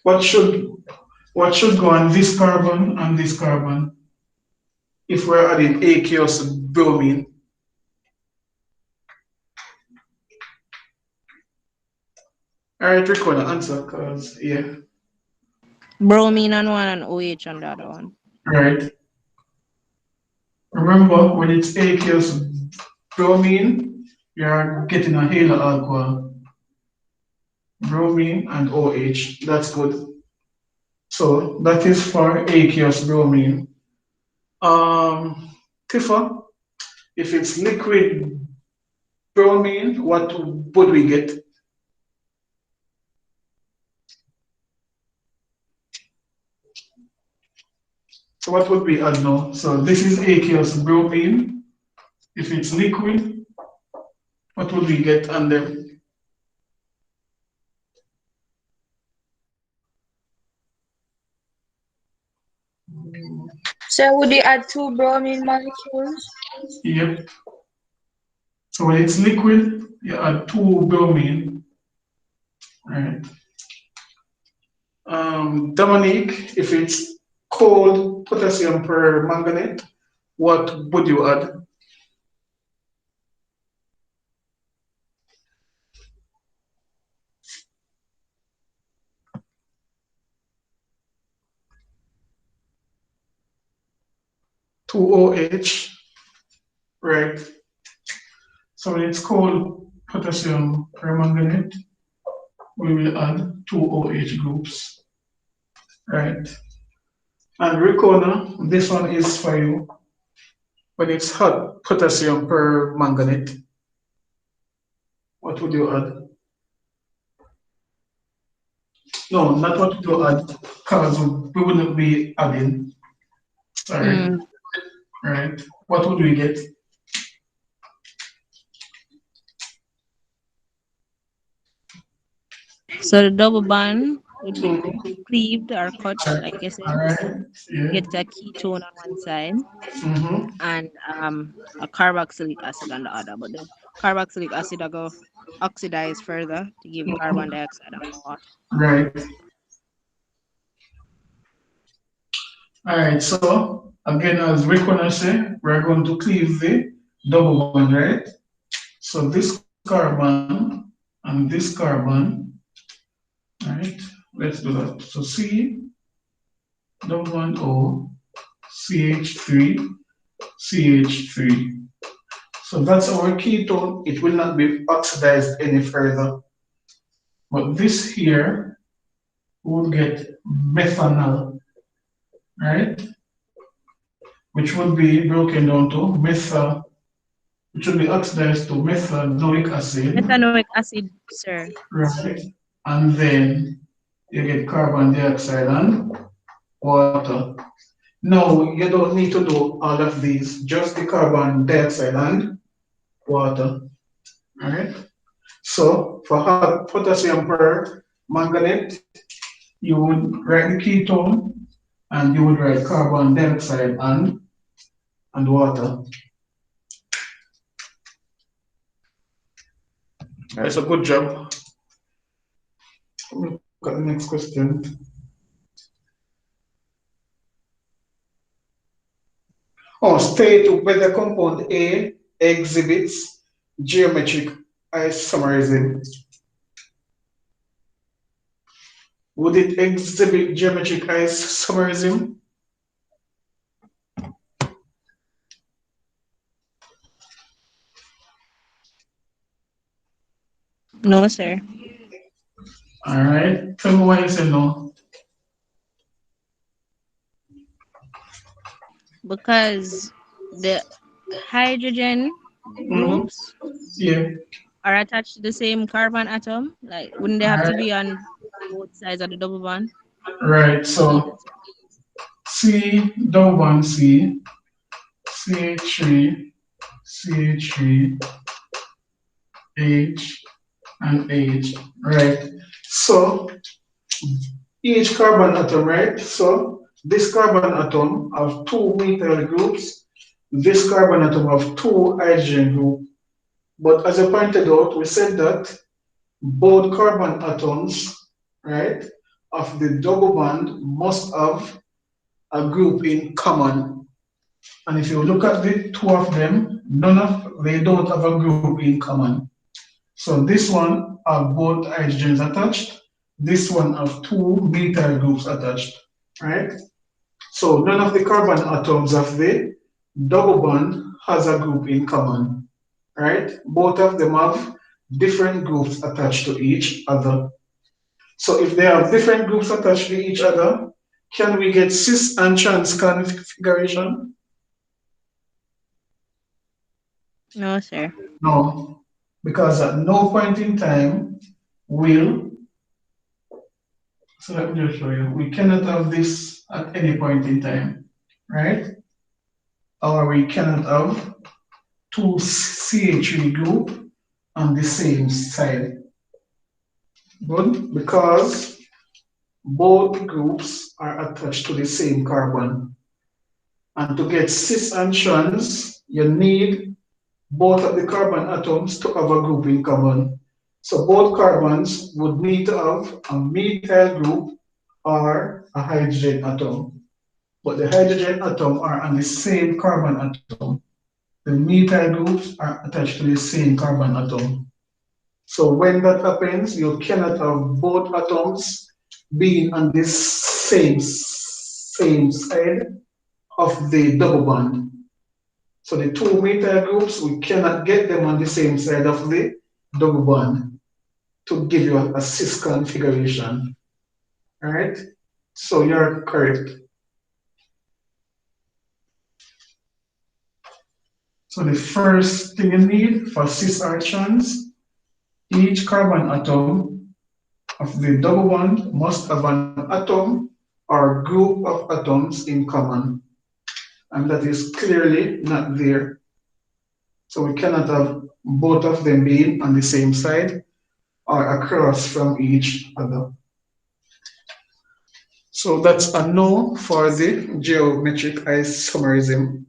What should what should go on this carbon and this carbon if we're adding aqueous bromine? All right, Rickona, answer, cause yeah. Bromine on one and OH on the other one. Right. Remember, when it's aqueous bromine, you're getting a halo alcohol. Bromine and OH. That's good. So that is for aqueous bromine. Um, Tifa, if it's liquid bromine, what would we get? So what would we add now? So this is aqueous bromine. If it's liquid, what would we get on them? Sir, would you add two bromine molecules? Yep. So when it's liquid, you add two bromine. Right. Dominique, if it's cold potassium permanganate, what would you add? Two OH, right? So when it's cold potassium permanganate, we will add two OH groups, right? And Ricona, this one is for you. When it's hot potassium permanganate, what would you add? No, not what would you add, because we wouldn't be adding. Sorry, right? What would we get? So the double bond would be cleaved or cut, like you All said. right, yeah. Get a ketone on one side Mm-hmm. and a carboxylic acid on the other. But the carboxylic acid will go oxidize further to give carbon dioxide and water. Right. All right, so again, as we're gonna say, we're going to cleave the double bond, right? So this carbon and this carbon, right? Let's do that. So C double bond O, CH3, CH3. So that's our ketone. It will not be oxidized any further. But this here will get methanol, right? Which would be broken down to methyl, which would be oxidized to methanoic acid, Methanoic acid, sir. right? And then you get carbon dioxide and water. Now, you don't need to do all of these, just the carbon dioxide and water, right? So, for potassium permanganate, you would write the ketone and you would write carbon dioxide and water. That's a good job. Look at the next question. Oh, state whether compound A exhibits geometric isomerism. Would it exhibit geometric isomerism? No, sir. All right. Tell me why you say no. Because the hydrogen Mm-hmm. groups Yeah. are attached to the same carbon atom. Like, wouldn't they All have to right. be on both sides of the double bond? Right. Maybe So that's why. C double bond C, CH3, CH3, H, and H. Right. So each carbon atom, right? So this carbon atom have two methyl groups. This carbon atom have two hydrogen groups. But as I pointed out, we said that both carbon atoms, right, of the double bond must have a group in common. And if you look at the two of them, they don't have a group in common. So this one have both hydrogens attached. This one have two methyl groups attached, right? So none of the carbon atoms of the double bond has a group in common, right? Both of them have different groups attached to each other. So if they have different groups attached to each other, can we get cis and trans configuration? No, sir. No, because at no point in time will, so let me just show you, we cannot have this at any point in time, right? Or we cannot have two CH3 group on the same side. Good, because both groups are attached to the same carbon. And to get cis and trans, you need both of the carbon atoms to have a group in common. So both carbons would need to have a methyl group or a hydrogen atom. But the hydrogen atom are on the same carbon atom. The methyl groups are attached to the same carbon atom. So when that happens, you cannot have both atoms being on the same side of the double bond. So the two methyl groups, we cannot get them on the same side of the double bond to give you a cis configuration. All right? So you're correct. So the first thing you need for cis or trans, each carbon atom of the double bond must have an atom or group of atoms in common. And that is clearly not there. So we cannot have both of them being on the same side or across from each other. So that's a no for the geometric isomerism.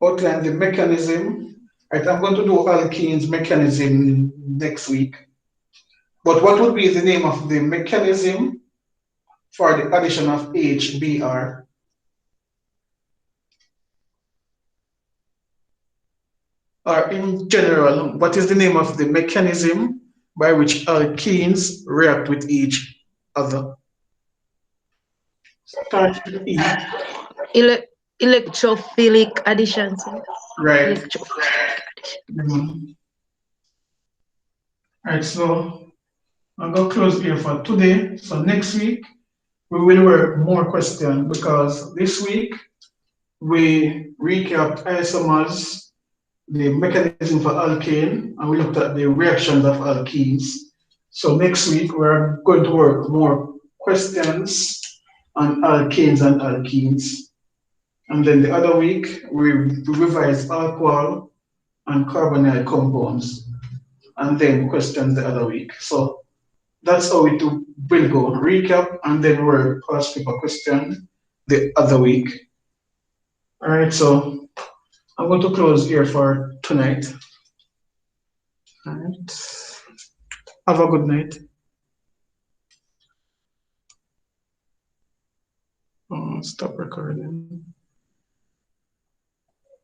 Outline the mechanism. Right, I'm going to do alkenes mechanism next week. But what would be the name of the mechanism for the addition of HBr? Or in general, what is the name of the mechanism by which alkenes react with each other? Start with E. Electrophilic addition, sir. Right. Electrophilic addition. Right, so I'm going to close here for today. So next week, we will work more questions because this week we recapped isomers, the mechanism for alkane, and we looked at the reactions of alkenes. So next week, we're going to work more questions on alkanes and alkenes. And then the other week, we revise alcohol and carbonyl compounds, and then questions the other week. So that's how it will go. Recap and then work past paper question the other week. All right, so I'm going to close here for tonight. All right. Have a good night. Stop recording.